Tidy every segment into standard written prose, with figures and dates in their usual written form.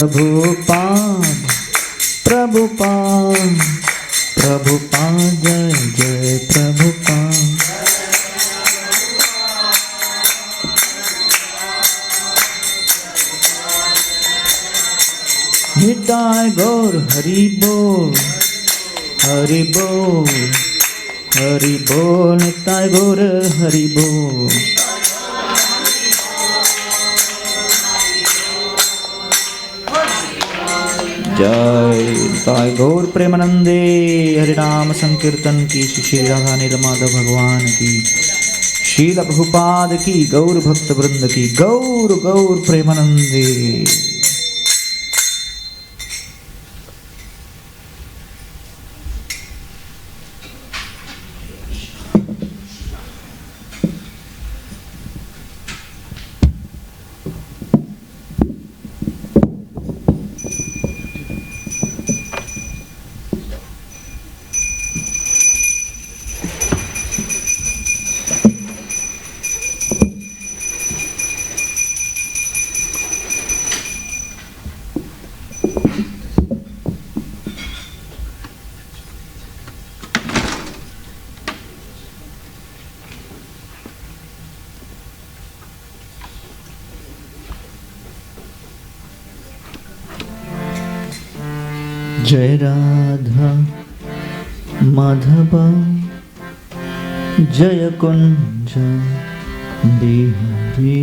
प्रभुपाद प्रभुपाद प्रभुपाद जय जय प्रभुपाद। निताय गौर हरि बोल हरि बोल हरि बोल निताय गौर हरि बोल। जय निताय गौर प्रेमानंदे हरि नाम संकीर्तन की श्री राधा नीलमाधव भगवान की, शील प्रभुपाद की, गौर भक्त वृंद की, गौर गौर प्रेमानंदे। जय राधा माधव जय कुंज बिहारी।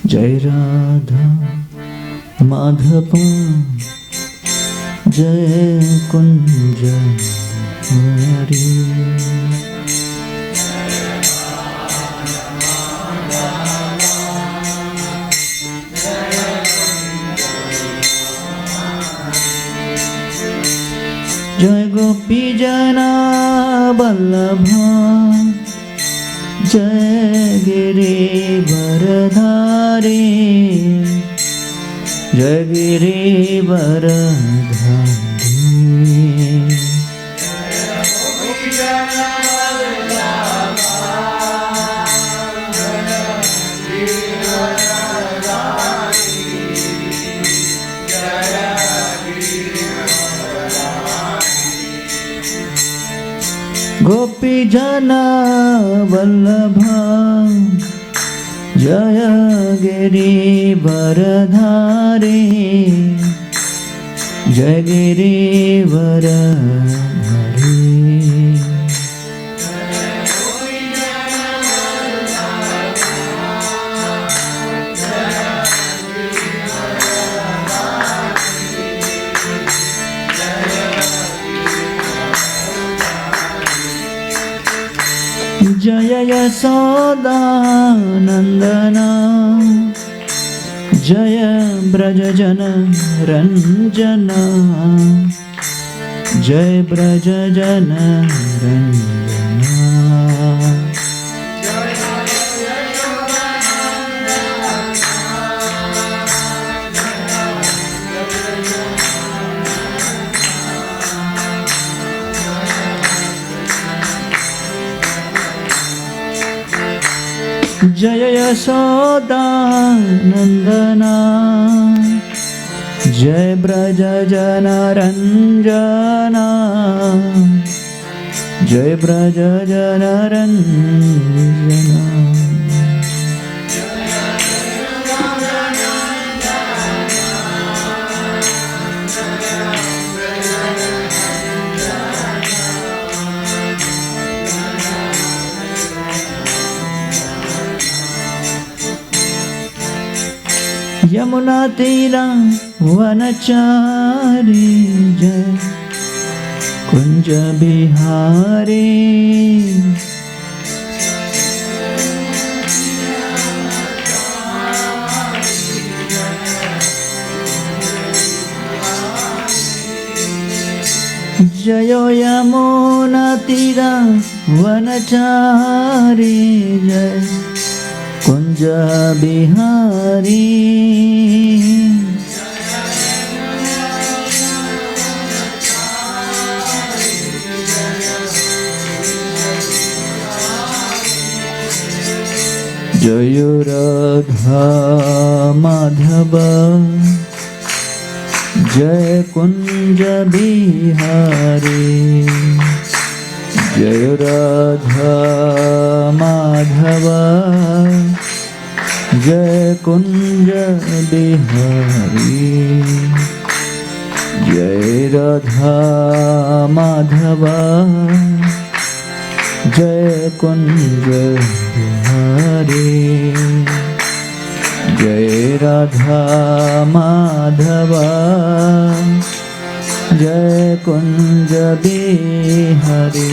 जय राधा माधव जय कुंज हरि। जय गोपी जना बल्लभा जय गिरिवरधारी जय गिरिवरधारी। गोपी जना वल्लभा जय गिरिवरधारी जय गिरिवरधारी। जय यशोदानंदना जय ब्रजजन रंजना जय ब्रजजन रंजना। जय यशोदानंदना जय ब्रजजन रंजना जय ब्रजजन रंजना। यमुना तीरा वनचारी जय कुंज बिहारी जय यमुना तीरा वनचारी जय कुंज बिहारी। जय राधा माधव जय कुंज बिहारी जय राधा माधव जय कुंज बिहारी जय राधा माधव जय कुंज बिहारी जय राधा माधव जय कुंज बिहारी।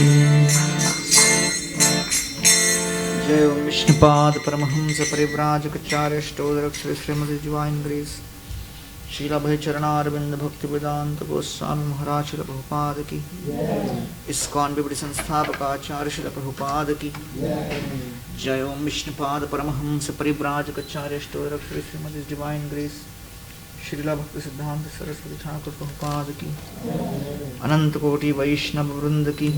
जय ओम विष्णुपाद परमहंस परिव्राजकाचार्य ष्टोदरक श्री श्रीमती डिवाइन ग्रेस शीला भय चरणारविंद भक्ति वेदांत गोस्वामी महाराज श्रील प्रभुपाद की, इस्कॉन विबड़ी संस्थापक आचार्य श्रील प्रभुपाद की जय। ओम विष्णुपाद परमहंस परिव्राजकाचार्य ष्टोदरक श्री श्रीमती डिवाइन ग्रेस श्रीला भक्ति सिद्धांत सरस्वती ठाकुर प्रभुपाद की, अनंत कोटि वैष्णव वृंद की,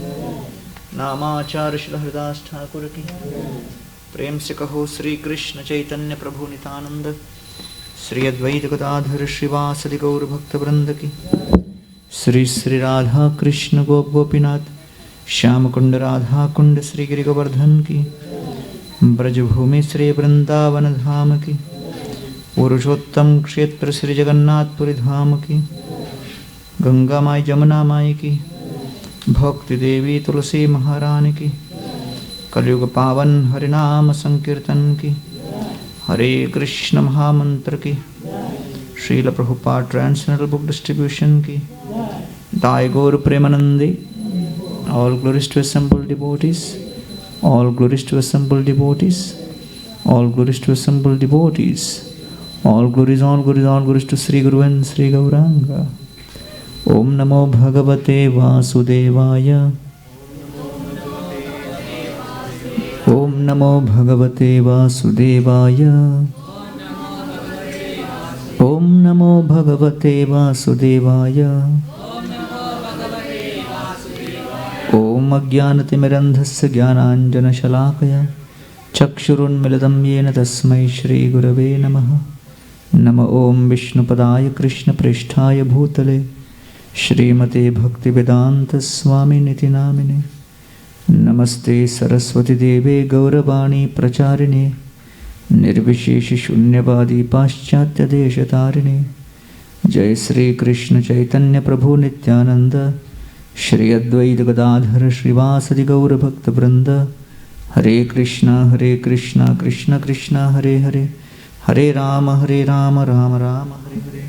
नामाचार्य श्री हरिदास ठाकुर की। प्रेम से कहो श्री कृष्ण चैतन्य प्रभु नित्यानंद, श्री अद्वैत गदाधर श्रीवासदि गौर भक्त वृंद की। श्री श्री राधा कृष्ण गोप गोपीनाथ श्याम कुंड राधा कुंड श्री गिरि गोवर्धन की। ब्रजभूमि श्री वृंदावन धाम की, पुरुषोत्तम क्षेत्र श्री जगन्नाथपुरी धाम की। गंगा माई जमुना माई की, भक्ति देवी तुलसी महारानी की। कलयुग पावन हरिनाम संकीर्तन की, हरे कृष्ण महामंत्र की। Srila Prabhupada translational book distribution की। दाय गौर प्रेमानंदे, all glories to assembled devotees, all glories to assembled devotees, all glories to assembled devotees, all glories, all glories, all glories to Sri Guru and Sri Gauranga. Om Namo Bhagavate Vasudevaya. Om Namo Bhagavate Vasudevaya. Om Namo Bhagavate Vasudevaya. Om Ajnanatimirandhasya Jnananjanashalakaya Chakshurunmilitam Yena Tasmai Shri Gurave Namaha. Nama Om Vishnupadaya Krishna Pristhaya Bhutale Shrimate Bhaktivedanta Swami Niti Namine. Namaste Saraswati Deve Gauravani Pracharine Nirvisheshi Shunyavadi Paschatya Deshatarine. Jai Sri Krishna Chaitanya Prabhu Nityananda Shri Advaita Gadadhara Srivasadi Gaura Bhakta Vrinda. Hare Krishna Krishna Krishna Hare Hare, Hare Rama Rama Rama Hare Hare.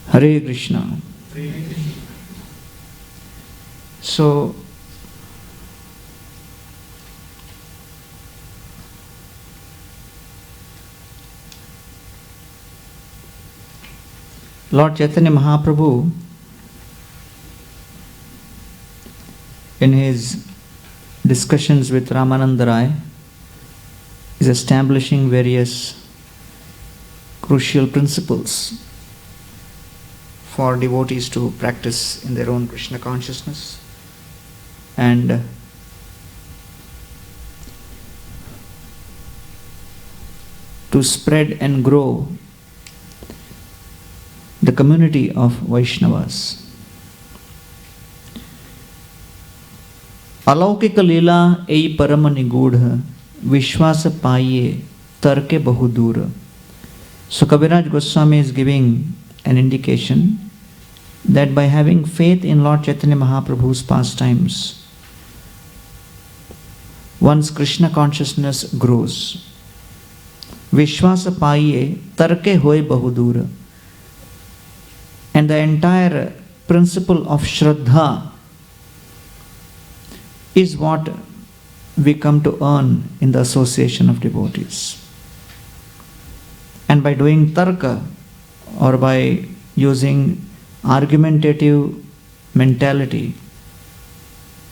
Hare Krishna. So, Lord Chaitanya Mahaprabhu, in his discussions with Ramananda Rai, is establishing various crucial principles for devotees to practice in their own Krishna consciousness and to spread and grow the community of Vaishnavas. अलौकिक लीला एई परम निगूढ़, विश्वास पाइये तर्के बहु दूर. So Kaviraj Goswami is giving an indication that by having faith in Lord Chaitanya Mahaprabhu's pastimes, one's Krishna consciousness grows. Vishwasa paiye tarke hoye bahudur. And the entire principle of Shraddha is what we come to earn in the association of devotees. And by doing tarka, or by using argumentative mentality,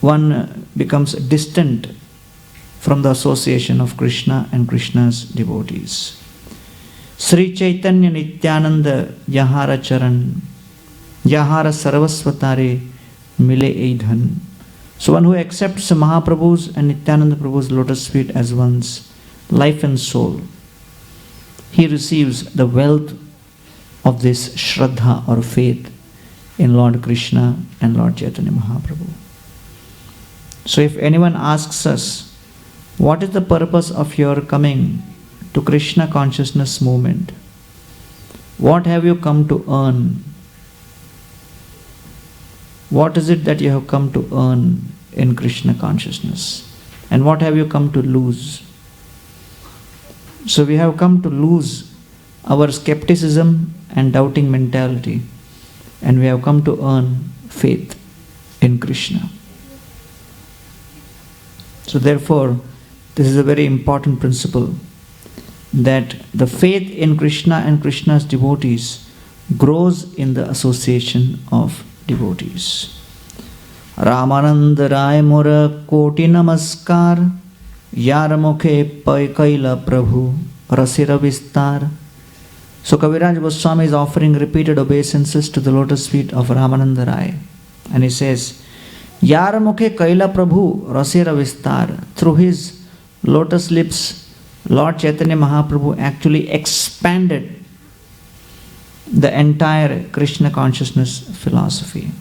one becomes distant from the association of Krishna and Krishna's devotees. Sri Chaitanya Nityananda Yahara Charan, Yahara Sarvasvatare Mile Eidhan, So one who accepts Mahaprabhu's and Nityananda Prabhu's lotus feet as one's life and soul, he receives the wealth of this Shraddha or faith in Lord Krishna and Lord Chaitanya Mahaprabhu. So if anyone asks us, what is the purpose of your coming to Krishna consciousness movement? What have you come to earn? What is it that you have come to earn in Krishna consciousness? And what have you come to lose? So we have come to lose our skepticism and doubting mentality, and we have come to earn faith in Krishna. So therefore, this is a very important principle, that the faith in Krishna and Krishna's devotees grows in the association of devotees. Ramananda Rai Mura Koti Namaskar Yar Mukhe Pai Kaila Prabhu Rasira Vistar. So Kaviraj Goswami is offering repeated obeisances to the lotus feet of Ramananda Rai. And he says, Yar Mukhe Kaila Prabhu Rasira Vistar. Through his lotus lips, Lord Chaitanya Mahaprabhu actually expanded the entire Krishna consciousness philosophy.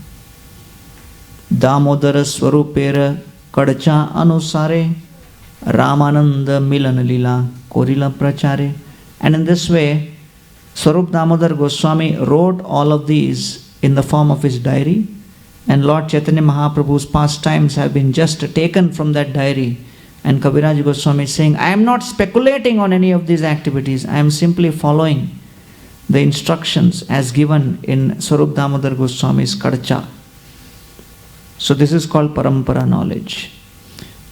Damodara Swarupera Kadacha Anusare Ramananda Milan Lila Korila Prachare. And in this way, Swarup Damodar Goswami wrote all of these in the form of his diary, and Lord Chaitanya Mahaprabhu's pastimes have been just taken from that diary. And Kaviraj Goswami is saying, I am not speculating on any of these activities, I am simply following the instructions as given in Swarup Damodar Goswami's Kadacha. So this is called Parampara knowledge.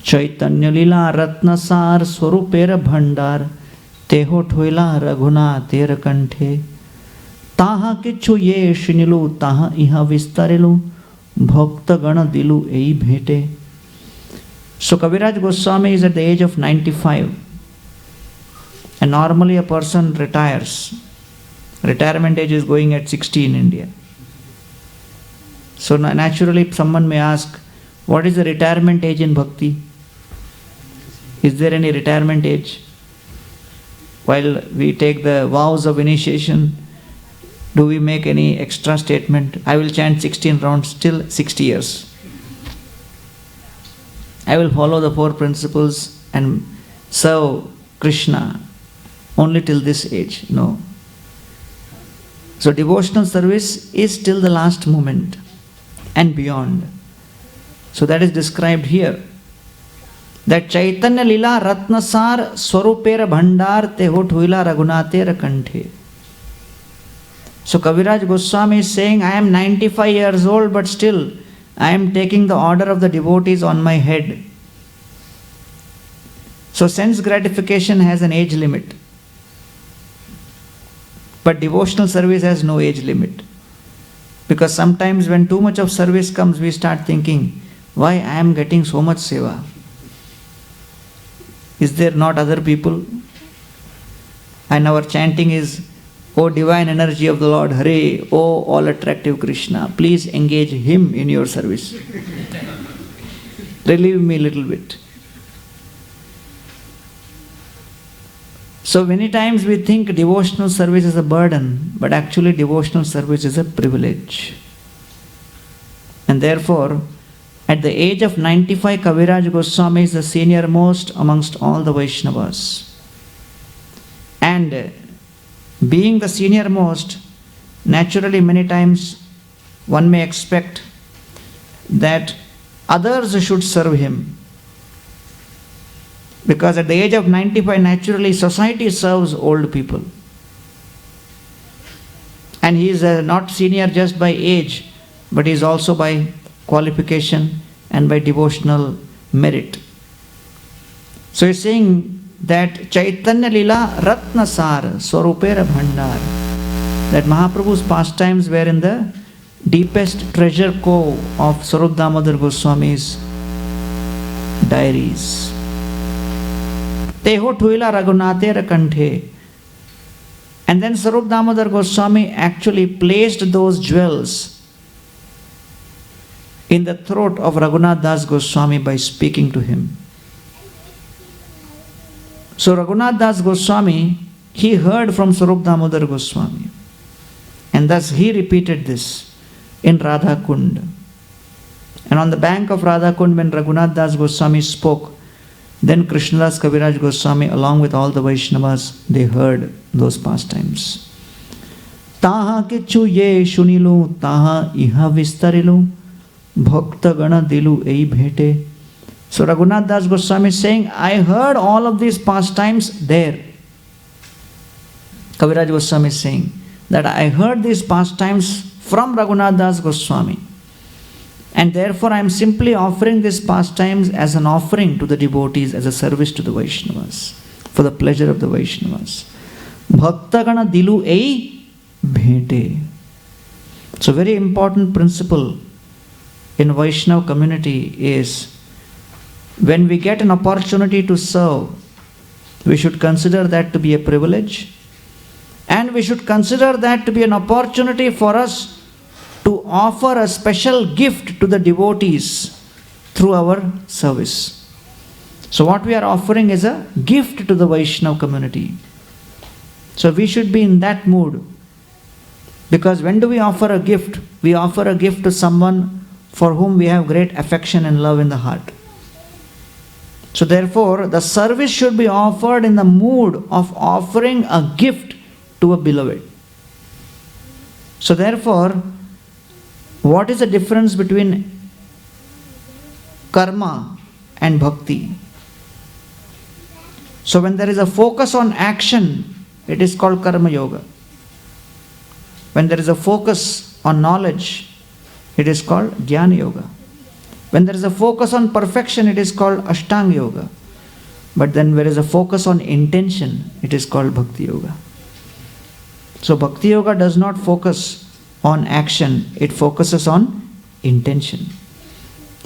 Chaitanya Lila Ratnasar Swarupera Bhandar Teho Thoila Raghuna Tera Kanthe Taha Kichu Ye Shinilu Taha Iha Vistarilu Bhakta Gana Dilu Ei Bhete. So Kaviraj Goswami is at the age of 95. And normally a person retires. Retirement age is going at 60 in India. So naturally someone may ask, what is the retirement age in bhakti? Is there any retirement age? While we take the vows of initiation, do we make any extra statement? I will chant 16 rounds till 60 years. I will follow the 4 principles and serve Krishna only till this age. No. So devotional service is till the last moment and beyond. So that is described here. That Chaitanya Lila Ratnasar Swarupera Bhandar Teho Thuila Raghunatera Kanthe. So Kaviraj Goswami is saying, I am 95 years old, but still I am taking the order of the devotees on my head. So sense gratification has an age limit. But devotional service has no age limit. Because sometimes when too much of service comes, we start thinking, why I am getting so much seva? Is there not other people? And our chanting is, O divine energy of the Lord, Hare, O all attractive Krishna, please engage him in your service. Relieve me a little bit. So many times we think devotional service is a burden, but actually devotional service is a privilege. And therefore, at the age of 95, Kaviraj Goswami is the senior most amongst all the Vaishnavas. And being the senior most, naturally many times one may expect that others should serve him. Because at the age of 95, naturally society serves old people. And he is not senior just by age, but he is also by qualification and by devotional merit. So he is saying that Chaitanya Lila Ratnasar Swarupera Bhandar, that Mahaprabhu's pastimes were in the deepest treasure cove of Swarup Damodar Goswami's diaries. Teho Thuila Raghunatera Kanthe. And then Swarup Damodar Goswami actually placed those jewels in the throat of Raghunath Das Goswami by speaking to him. So Raghunath Das Goswami, he heard from Swarup Damodar Goswami. And thus he repeated this in Radha Kund. And on the bank of Radha Kund, when Raghunath Das Goswami spoke, then Krishnadas Kaviraj Goswami, along with all the Vaishnavas, they heard those pastimes. Taha kichu ye shunilu, taha iha vistarilu, bhakta gana dilu ei bhete. So Raghunath Das Goswami is saying, I heard all of these pastimes there. Kaviraj Goswami is saying that I heard these pastimes from Raghunath Das Goswami. And therefore I am simply offering these pastimes as an offering to the devotees, as a service to the Vaishnavas, for the pleasure of the Vaishnavas. Bhakta gana dilu ei bhete. So very important principle in Vaishnava community is, when we get an opportunity to serve, we should consider that to be a privilege, and we should consider that to be an opportunity for us to offer a special gift to the devotees through our service. So what we are offering is a gift to the Vaishnava community. So we should be in that mood, because when do we offer a gift? We offer a gift to someone for whom we have great affection and love in the heart. So therefore, the service should be offered in the mood of offering a gift to a beloved. So therefore, what is the difference between karma and bhakti? So when there is a focus on action, it is called karma yoga. When there is a focus on knowledge, it is called jnana yoga. When there is a focus on perfection, it is called ashtanga yoga. But then there is a focus on intention, it is called bhakti yoga. So bhakti yoga does not focus on action, it focuses on intention.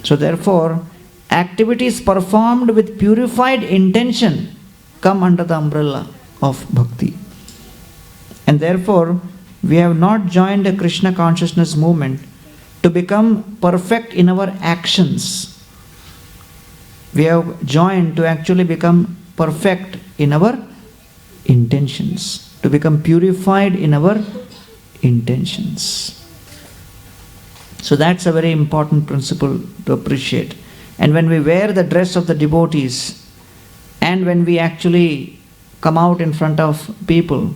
So therefore, activities performed with purified intention come under the umbrella of bhakti. And therefore, we have not joined a Krishna consciousness movement to become perfect in our actions. We have joined to actually become perfect in our intentions, to become purified in our intentions. So that's a very important principle to appreciate. And when we wear the dress of the devotees, and when we actually come out in front of people,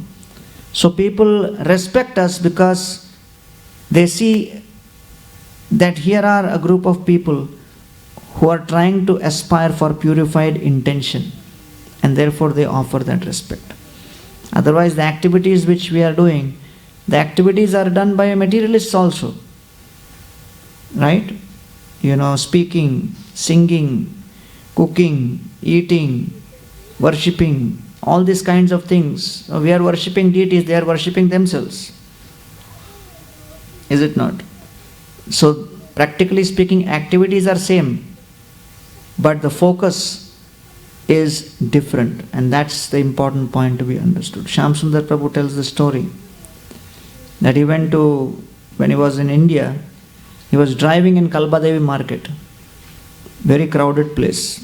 so people respect us because they see that here are a group of people who are trying to aspire for purified intention, and therefore they offer that respect. Otherwise, the activities which we are doing, the activities are done by materialists also. Right? Speaking, singing, cooking, eating, worshipping, all these kinds of things. We are worshipping deities, they are worshipping themselves. Is it not? So, practically speaking, activities are same, but the focus is different, and that's the important point to be understood. Shyamsundar Prabhu tells the story that he went to, when he was in India, he was driving in Kalbadevi market, very crowded place,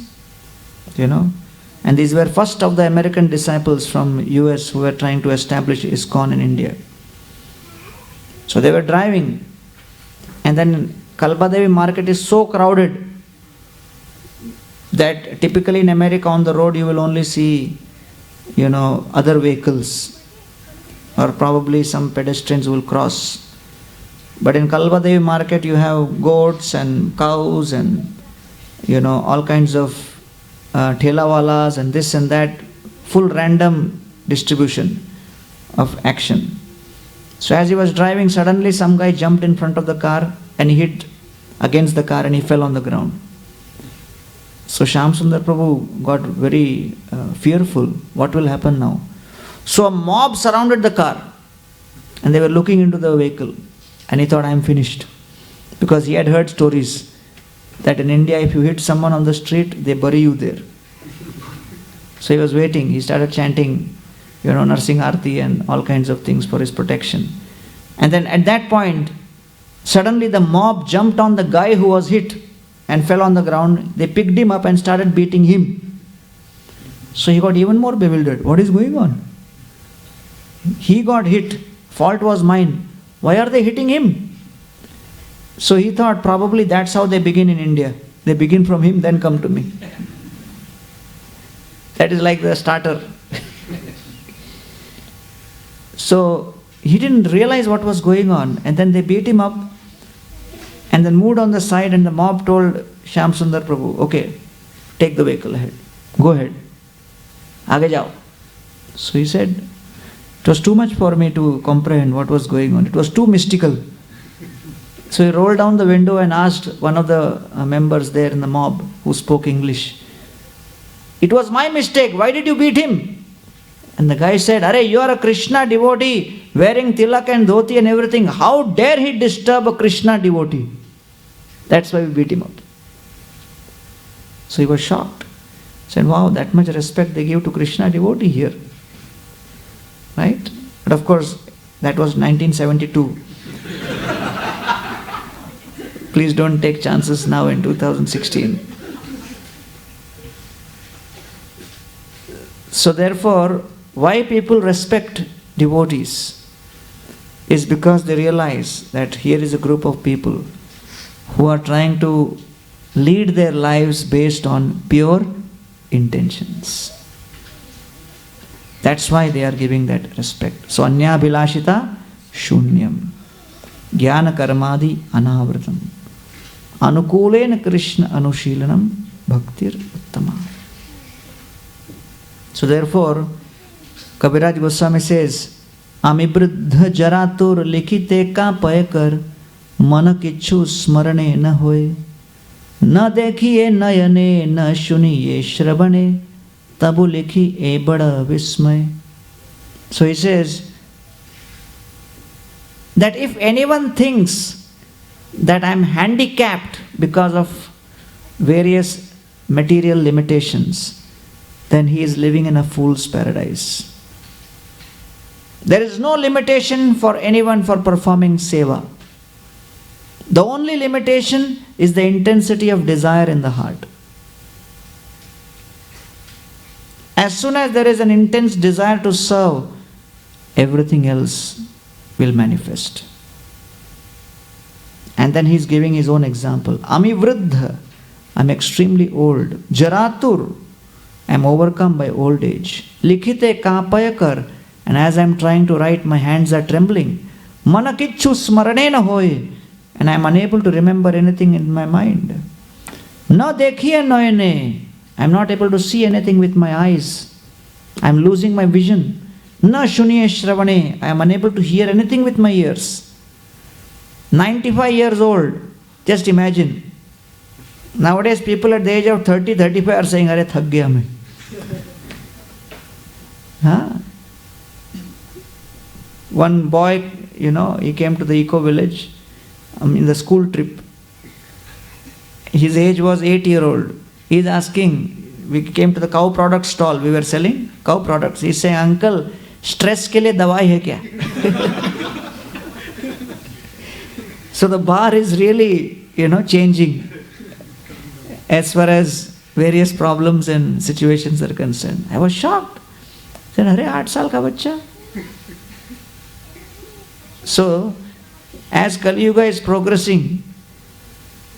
and these were first of the American disciples from US who were trying to establish ISKCON in India. So they were driving, and then Kalbadevi market is so crowded that typically in America on the road you will only see, other vehicles, or probably some pedestrians will cross. But in Kalbadevi market you have goats and cows and all kinds of thelawalas and this and that, full random distribution of action. So as he was driving, suddenly some guy jumped in front of the car and he hit against the car and he fell on the ground. So Shyamsundar Prabhu got very fearful. What will happen now? So a mob surrounded the car and they were looking into the vehicle, and he thought, I am finished. Because he had heard stories that in India if you hit someone on the street, they bury you there. So he was waiting. He started chanting, Narsingh Arti and all kinds of things for his protection. And then at that point, Suddenly the mob jumped on the guy who was hit and fell on the ground. They picked him up and started beating him. So he got even more bewildered. What is going on? He got hit. Fault was mine. Why are they hitting him? So he thought probably that's how they begin in India. They begin from him, then come to me. That is like the starter. So he didn't realize what was going on, and then they beat him up and then moved on the side, and the mob told Shyam Sundar Prabhu, okay, take the vehicle ahead. Go ahead. Aage jao. So he said, it was too much for me to comprehend what was going on. It was too mystical. So he rolled down the window and asked one of the members there in the mob who spoke English, it was my mistake. Why did you beat him? And the guy said, Arey, you are a Krishna devotee wearing tilak and dhoti and everything. How dare he disturb a Krishna devotee? That's why we beat him up. So he was shocked. He said, wow, that much respect they give to Krishna devotee here. Right? But of course, that was 1972. Please don't take chances now in 2016. So therefore, why people respect devotees is because they realize that here is a group of people who are trying to lead their lives based on pure intentions. That's why they are giving that respect. So anya bilashita shunyam jnana karmadi anavratam anukulena krishna anushilanam bhaktir uttama. So therefore, Kaviraj Goswami says, Amibruddha jaratur likhite ka payakar मन किच्छु स्मरणे न होए न देखिए नयने न सुनिए श्रवणे तबु लिखी ए बड़ा विस्मय. So he says that if anyone thinks that I am handicapped because of various material limitations, then he is living in a fool's paradise. There is no limitation for anyone for performing seva. The only limitation is the intensity of desire in the heart. As soon as there is an intense desire to serve, everything else will manifest. And then he is giving his own example. Ami vruddha, I am extremely old. Jaratur, I am overcome by old age. Likhite kapayakar, and as I am trying to write, my hands are trembling. Manakichu smaranena hoy, and I am unable to remember anything in my mind. Na dekhiye noyane, I am not able to see anything with my eyes. I am losing my vision. Na shuniye shravane, I am unable to hear anything with my ears. 95 years old, just imagine. Nowadays people at the age of 30, 35 are saying, Arey thak gaya main. Huh? One boy, he came to the eco village in the school trip. His age was 8-year-old. He is asking, we came to the cow product stall, we were selling cow products. He is saying, uncle, stress ke liye dawai hai kya? So the bar is really, changing as far as various problems and situations are concerned. I was shocked. I said, Arey, 8 saal ka bachcha? So, as Kali Yuga is progressing,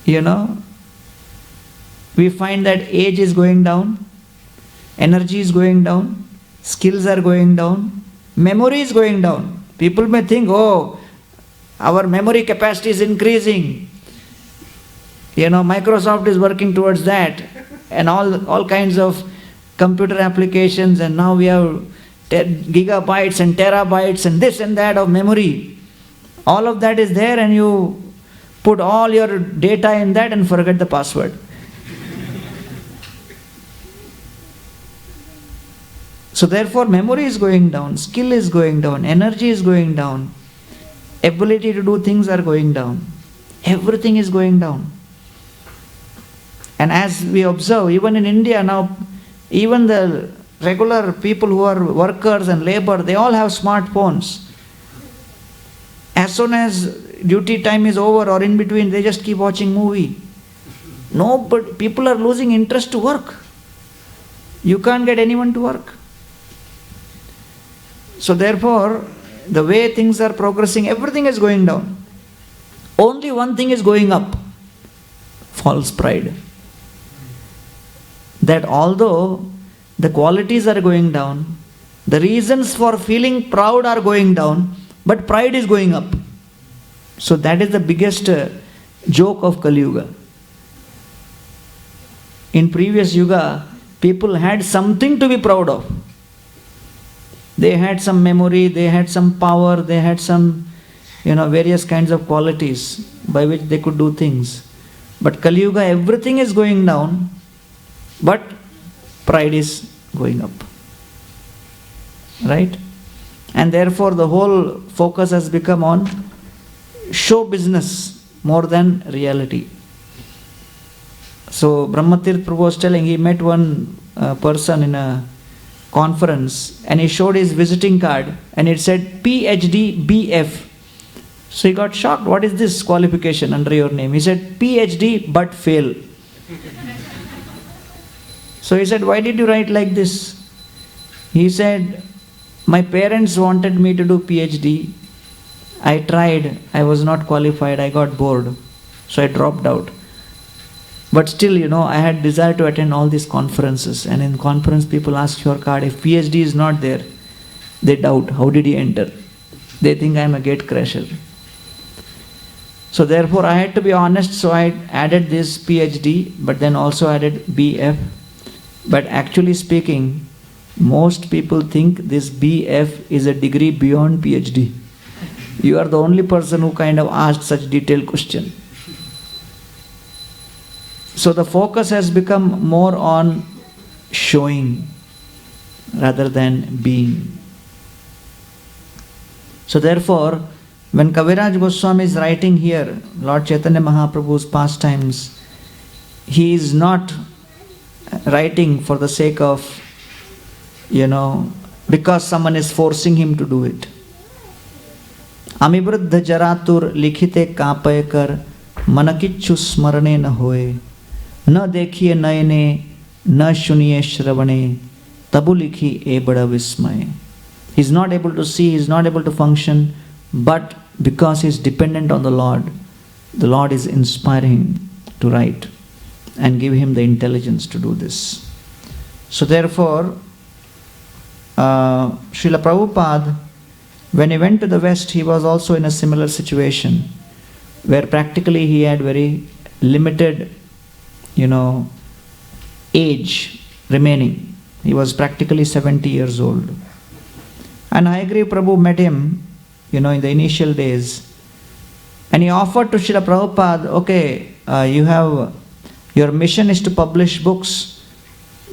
we find that age is going down, energy is going down, skills are going down, memory is going down. People may think, oh, our memory capacity is increasing. Microsoft is working towards that, and all kinds of computer applications, and now we have gigabytes and terabytes and this and that of memory. All of that is there, and you put all your data in that and forget the password. So therefore memory is going down, skill is going down, energy is going down, ability to do things are going down. Everything is going down. And as we observe, even in India now, even the regular people who are workers and labor, they all have smartphones. As soon as duty time is over or in between, they just keep watching movie. No, but people are losing interest to work. You can't get anyone to work. So therefore, the way things are progressing, everything is going down. Only one thing is going up. False pride. That although the qualities are going down, the reasons for feeling proud are going down, but pride is going up. So that is the biggest joke of Kali Yuga. In previous Yuga, people had something to be proud of. They had some memory, they had some power, they had some, various kinds of qualities by which they could do things. But Kali Yuga, everything is going down, but pride is going up. Right? And therefore the whole focus has become on show business more than reality. So Brahmatirth Prabhu was telling, he met one person in a conference and he showed his visiting card and it said PhD BF. So he got shocked. What is this qualification under your name? He said PhD but fail. So he said, why did you write like this? He said, my parents wanted me to do PhD. I tried. I was not qualified. I got bored. So I dropped out. But still, I had desire to attend all these conferences. And in conference, people ask your card. If PhD is not there, they doubt. How did he enter? They think I am a gate crasher. So therefore, I had to be honest. So I added this PhD, but then also added BF. But actually speaking, most people think this BF is a degree beyond PhD. You are the only person who kind of asked such detailed question. So the focus has become more on showing rather than being. So therefore, when Kaviraj Goswami is writing here, Lord Chaitanya Mahaprabhu's pastimes, he is not writing for the sake of, because someone is forcing him to do it. Amibruddha jaratur likhite kaapay kar manakichu smarane na hoye na dekhiye nayane na shuniye shravane tabu likhi e bada vismay. He is not able to see, he is not able to function, but because he is dependent on the Lord is inspiring to write and give him the intelligence to do this. So therefore, Srila Prabhupada, when he went to the West, he was also in a similar situation where practically he had very limited, age remaining. He was practically 70 years old. And Hayagriva Prabhu met him, in the initial days. And he offered to Srila Prabhupada, okay, your mission is to publish books,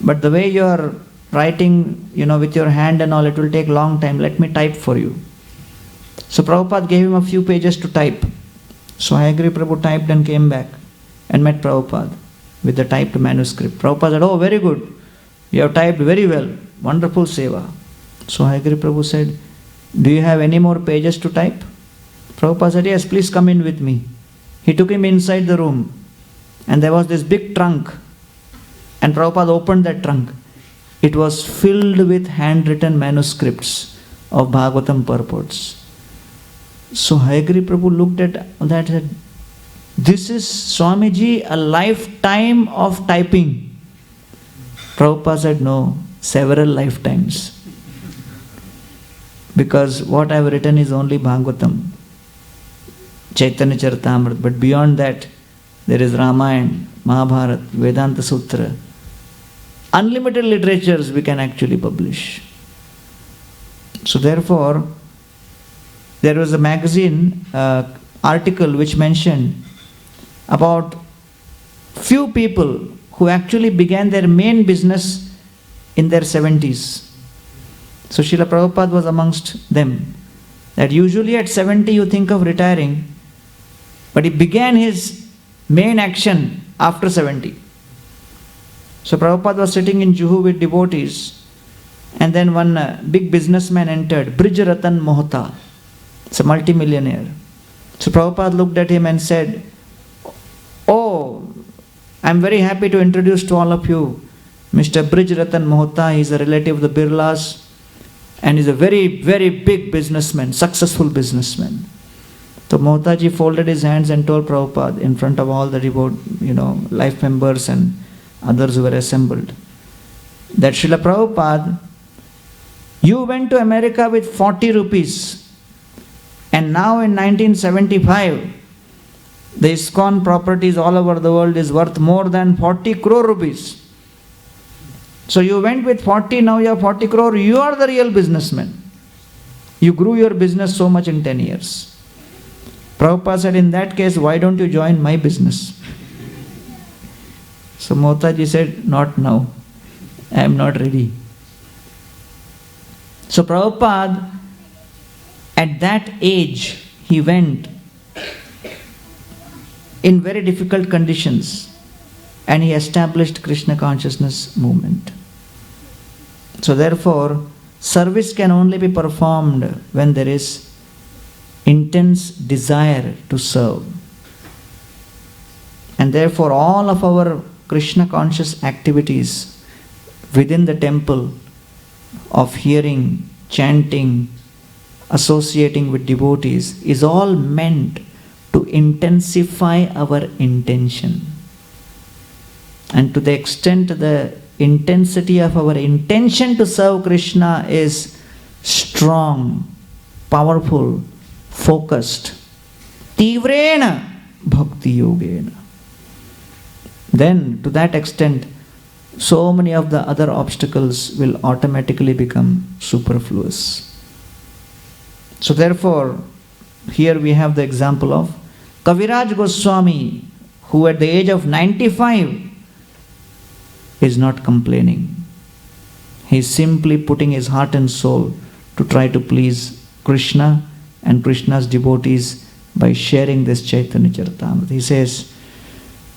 but the way you are writing, with your hand and all, it will take long time. Let me type for you. So Prabhupada gave him a few pages to type. So Hayagriva Prabhu typed and came back and met Prabhupada with the typed manuscript. Prabhupada said, oh, very good. You have typed very well. Wonderful seva. So Hayagriva Prabhu said, do you have any more pages to type? Prabhupada said, yes, please come in with me. He took him inside the room. And there was this big trunk. And Prabhupada opened that trunk. It was filled with handwritten manuscripts of Bhagavatam purports. So Hayagriva Prabhu looked at that and said, this is Swamiji, a lifetime of typing. Prabhupada said, no, several lifetimes. Because what I have written is only Bhagavatam, Chaitanya Charitamrita. But beyond that, there is Ramayana, Mahabharata, Vedanta Sutra. Unlimited literatures we can actually publish. So therefore, there was a magazine article which mentioned about few people who actually began their main business in their 70s. So Srila Prabhupada was amongst them. That usually at 70 you think of retiring, but he began his main action after 70. So Prabhupada was sitting in Juhu with devotees, and then one big businessman entered, Brijratan Mohta. It's a multimillionaire. So Prabhupada looked at him and said, "Oh, I'm very happy to introduce to all of you Mr. Brij Ratan Mohta. He's a relative of the Birlas and he's a very, very big businessman, successful businessman." So Mohtaji folded his hands and told Prabhupada in front of all the life members and others who were assembled, that Srila Prabhupada, you went to America with 40 rupees and now in 1975 the ISKCON properties all over the world is worth more than 40 crore rupees. So you went with 40, now you have 40 crore, you are the real businessman. You grew your business so much in 10 years. Prabhupada said, in that case, why don't you join my business? So Mohtaji said, not now. I am not ready. So Prabhupada, at that age, he went in very difficult conditions and he established Krishna consciousness movement. So therefore, service can only be performed when there is intense desire to serve. And therefore, all of our Krishna conscious activities within the temple of hearing, chanting, associating with devotees is all meant to intensify our intention. And to the extent the intensity of our intention to serve Krishna is strong, powerful, focused, tivrena bhakti yogena, then to that extent so many of the other obstacles will automatically become superfluous. So therefore, here we have the example of Kaviraj Goswami, who at the age of 95 is not complaining. He is simply putting his heart and soul to try to please Krishna and Krishna's devotees by sharing this Chaitanya Charitamrita. He says,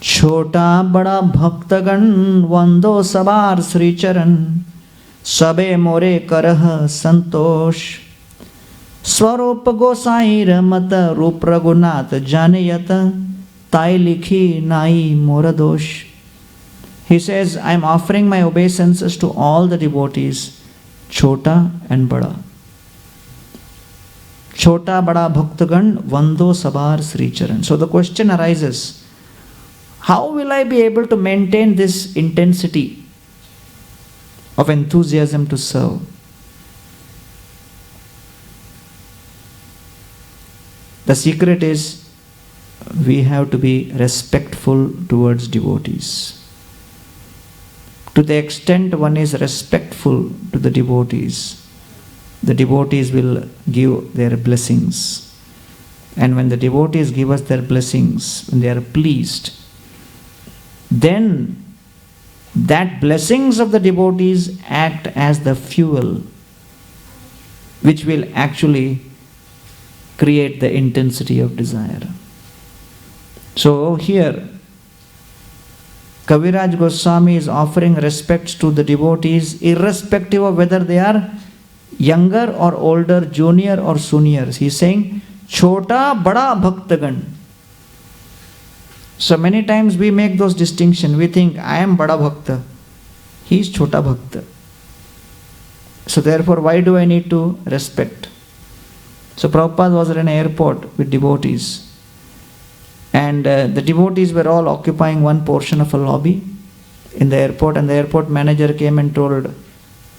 Chota bada bhaktagan vando sabar Sri Charan sabe more karah santosh Swarup Gosair mata rup ragunath janayata tai likhi nai moradosh. He says, I am offering my obeisances to all the devotees, Chota and Bada. Chota Bada Bhaktagan Vando Sabar Sri Charan. So the question arises, how will I be able to maintain this intensity of enthusiasm to serve? The secret is we have to be respectful towards devotees. To the extent one is respectful to the devotees will give their blessings. And when the devotees give us their blessings, when they are pleased, then that blessings of the devotees act as the fuel which will actually create the intensity of desire. So here, Kaviraj Goswami is offering respects to the devotees irrespective of whether they are younger or older, junior or seniors. He is saying, Chota Bada Bhaktagan. So many times we make those distinctions. We think, I am Bada Bhakta. He is Chota Bhakta. So therefore, why do I need to respect? So Prabhupada was at an airport with devotees. And the devotees were all occupying one portion of a lobby in the airport, and the airport manager came and told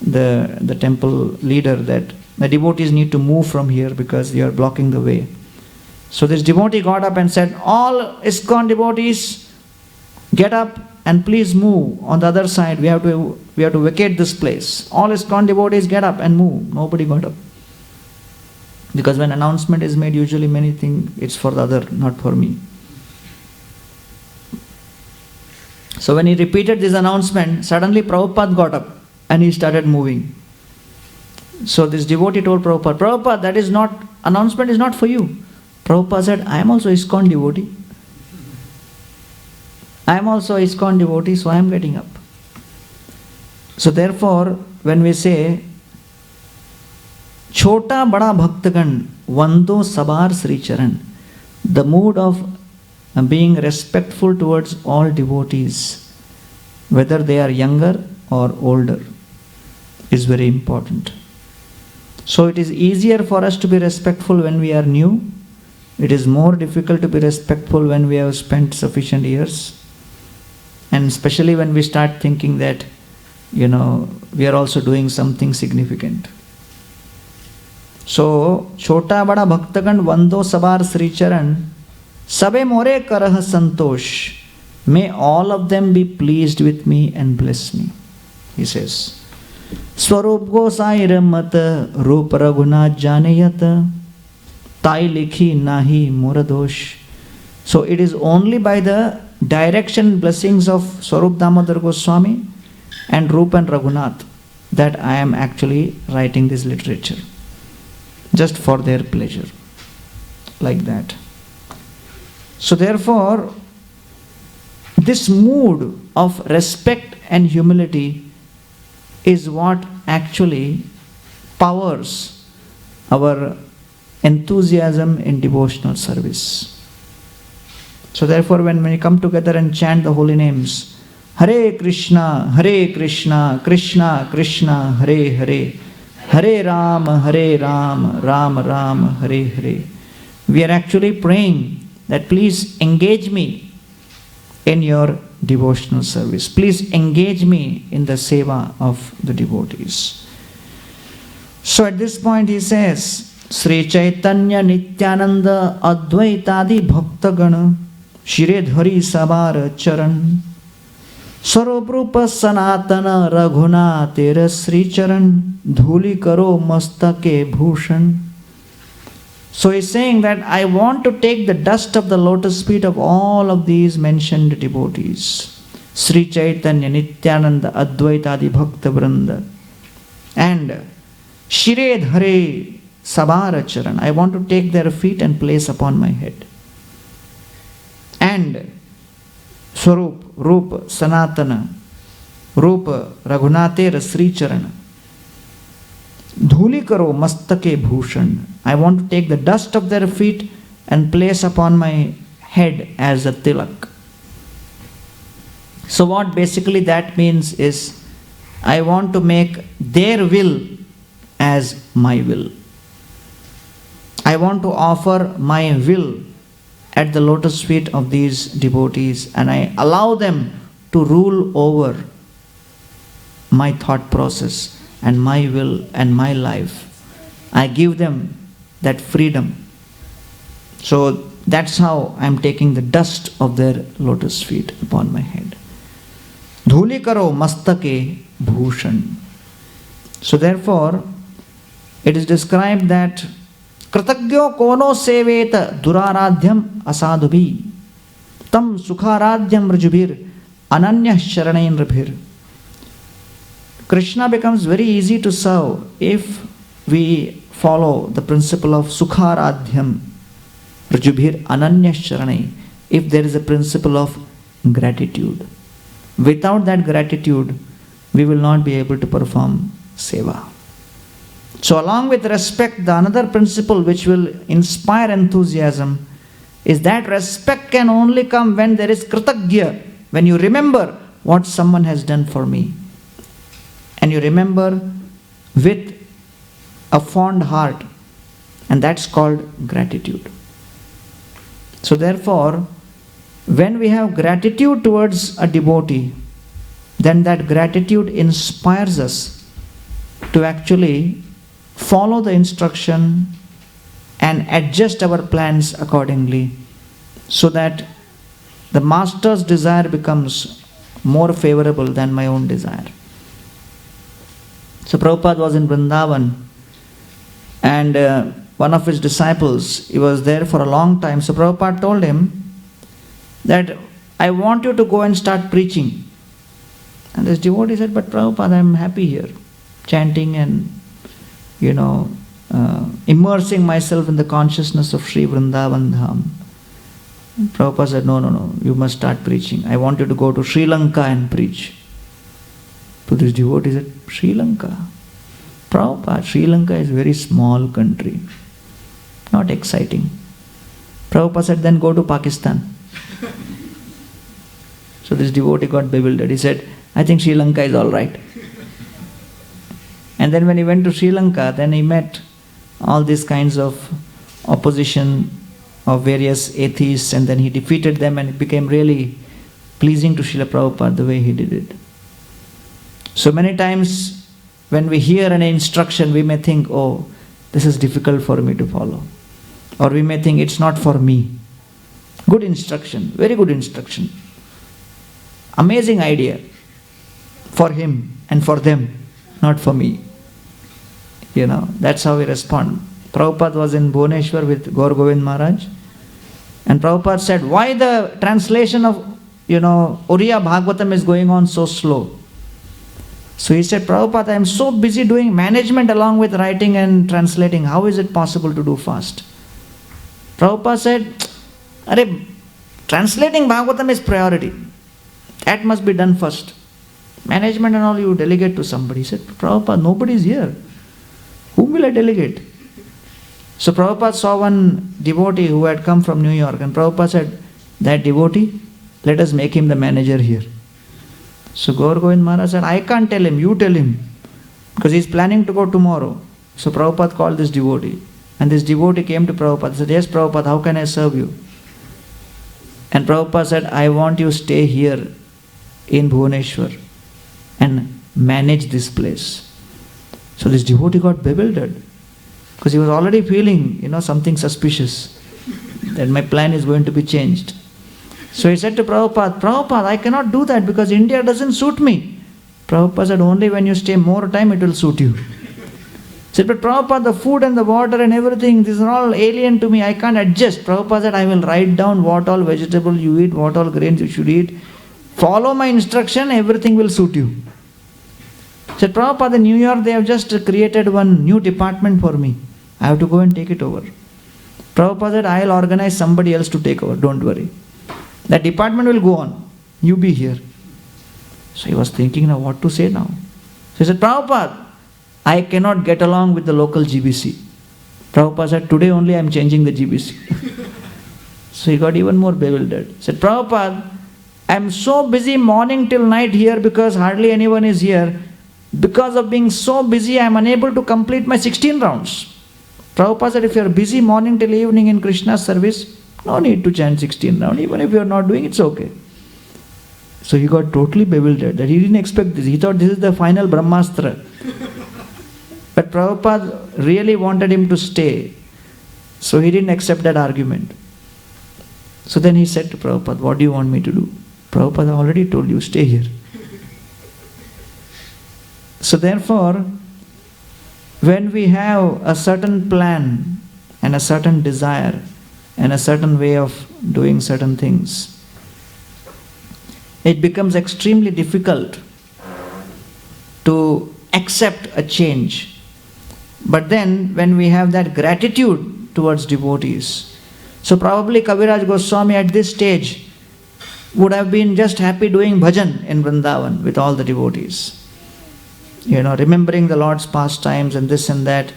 the temple leader that the devotees need to move from here because you are blocking the way. So this devotee got up and said, all ISKCON devotees, get up and please move on the other side. We have to vacate this place. All ISKCON devotees get up and move. Nobody got up. Because when announcement is made, usually many think it's for the other, not for me. So when he repeated this announcement, suddenly Prabhupada got up and he started moving. So this devotee told Prabhupada, Prabhupada, that is not, announcement is not for you. Prabhupada said, I am also ISKCON devotee. I am also ISKCON devotee, so I am getting up. So therefore, when we say, Chota Bada Bhaktagan Vando Sabar Sri Charan, the mood of being respectful towards all devotees, whether they are younger or older, is very important. So it is easier for us to be respectful when we are new. It is more difficult to be respectful when we have spent sufficient years. And especially when we start thinking that, we are also doing something significant. So, Chota Bada Bhaktagand Vando Sabar Sri Charan Sabe More Karah Santosh. May all of them be pleased with me and bless me. He says, Swarup Gosai Ramata Rup Raghunath Janeyata Tai Likhi Nahi Muradosh. So it is only by the direction and blessings of Swarup Damodar Goswami and Rup and Raghunath that I am actually writing this literature. Just for their pleasure. Like that. So therefore, this mood of respect and humility is what actually powers our enthusiasm in devotional service. So therefore, when we come together and chant the holy names, Hare Krishna, Krishna Krishna, Hare Hare, Hare Ram, Ram Ram, Hare Hare. We are actually praying that please engage me in your devotional service. Please engage me in the seva of the devotees. So at this point he says, Sri Chaitanya Nityananda Advaitadi Bhaktagana Shire Dhari Sabar Charan Sarvrupa Sanatana Raghuna Tera Sri Charan Dhuli Karo Mastake Bhushan. So he's saying that I want to take the dust of the lotus feet of all of these mentioned devotees. Sri Chaitanya Nityananda Advaitadi Bhakta Vrinda and Shire Dhare Sabara Charan. I want to take their feet and place upon my head. And Swarup, Rupa, Sanatana, Rupa, Raghunatera, Sri Charana. Dhuli karo mastake bhushan. I want to take the dust of their feet and place upon my head as a tilak. So what basically that means is, I want to make their will as my will. I want to offer my will at the lotus feet of these devotees, and I allow them to rule over my thought process and my will and my life. I give them that freedom. So that's how I'm taking the dust of their lotus feet upon my head. Dhuli karo mastake bhushan. So therefore, it is described that Kratagyo kono seveta duraradhyam asadubhi tam sukharadhyam rajubhir ananya sharanain rabhir. Krishna becomes very easy to serve if we follow the principle of sukharadhyam rajubhir ananya sharanai, if there is a principle of gratitude. Without that gratitude, we will not be able to perform seva. So along with respect, the another principle which will inspire enthusiasm is that respect can only come when there is kritagya, when you remember what someone has done for me. And you remember with a fond heart, and that's called gratitude. So therefore, when we have gratitude towards a devotee, then that gratitude inspires us to actually follow the instruction and adjust our plans accordingly, so that the master's desire becomes more favorable than my own desire. So Prabhupada was in Vrindavan, and one of his disciples, he was there for a long time. So Prabhupada told him that I want you to go and start preaching. And this devotee said, but Prabhupada, I am happy here, chanting and immersing myself in the consciousness of Sri Vrindavan Dham. And Prabhupada said, no, you must start preaching. I want you to go to Sri Lanka and preach. So this devotee said, Sri Lanka? Prabhupada, Sri Lanka is a very small country. Not exciting. Prabhupada said, then go to Pakistan. So this devotee got bewildered. He said, I think Sri Lanka is all right. And then when he went to Sri Lanka, then he met all these kinds of opposition of various atheists, and then he defeated them, and it became really pleasing to Srila Prabhupada the way he did it. So many times when we hear an instruction, we may think, oh, this is difficult for me to follow. Or we may think it's not for me. Good instruction, very good instruction. Amazing idea. For him and for them, not for me. That's how we respond. Prabhupada was in Bhubaneswar with Gaur Govind Maharaj, and Prabhupada said, why the translation of, Oriya Bhagavatam is going on so slow? So he said, Prabhupada, I am so busy doing management along with writing and translating. How is it possible to do fast? Prabhupada said, translating Bhagavatam is priority. That must be done first. Management and all you delegate to somebody. He said, Prabhupada, nobody is here. Whom will I delegate? So Prabhupada saw one devotee who had come from New York, and Prabhupada said, that devotee, let us make him the manager here. So Gaur Govind Maharaj said, I can't tell him, you tell him, because he is planning to go tomorrow. So Prabhupada called this devotee, and this devotee came to Prabhupada and said, yes Prabhupada, how can I serve you? And Prabhupada said, I want you to stay here in Bhubaneswar and manage this place. So this devotee got bewildered, because he was already feeling, something suspicious, that my plan is going to be changed. So he said to Prabhupada, Prabhupada, I cannot do that because India doesn't suit me. Prabhupada said, only when you stay more time it will suit you. He said, but Prabhupada, the food and the water and everything, these are all alien to me, I can't adjust. Prabhupada said, I will write down what all vegetables you eat, what all grains you should eat. Follow my instruction, everything will suit you. He said, Prabhupada, in New York they have just created one new department for me. I have to go and take it over. Prabhupada said, I will organize somebody else to take over, don't worry. That department will go on. You be here. So he was thinking now what to say now. So he said, Prabhupada, I cannot get along with the local GBC. Prabhupada said, today only I am changing the GBC. So he got even more bewildered. He said, Prabhupada, I am so busy morning till night here because hardly anyone is here. Because of being so busy, I am unable to complete my 16 rounds. Prabhupada said, if you are busy morning till evening in Krishna's service, no need to chant 16 rounds. Even if you are not doing, it's okay. So he got totally bewildered that he didn't expect this. He thought this is the final Brahmastra. But Prabhupada really wanted him to stay. So he didn't accept that argument. So then he said to Prabhupada, what do you want me to do? Prabhupada, I already told you, stay here. So therefore, when we have a certain plan and a certain desire and a certain way of doing certain things, it becomes extremely difficult to accept a change. But then when we have that gratitude towards devotees, so probably Kaviraj Goswami at this stage would have been just happy doing bhajan in Vrindavan with all the devotees. Remembering the Lord's pastimes and this and that.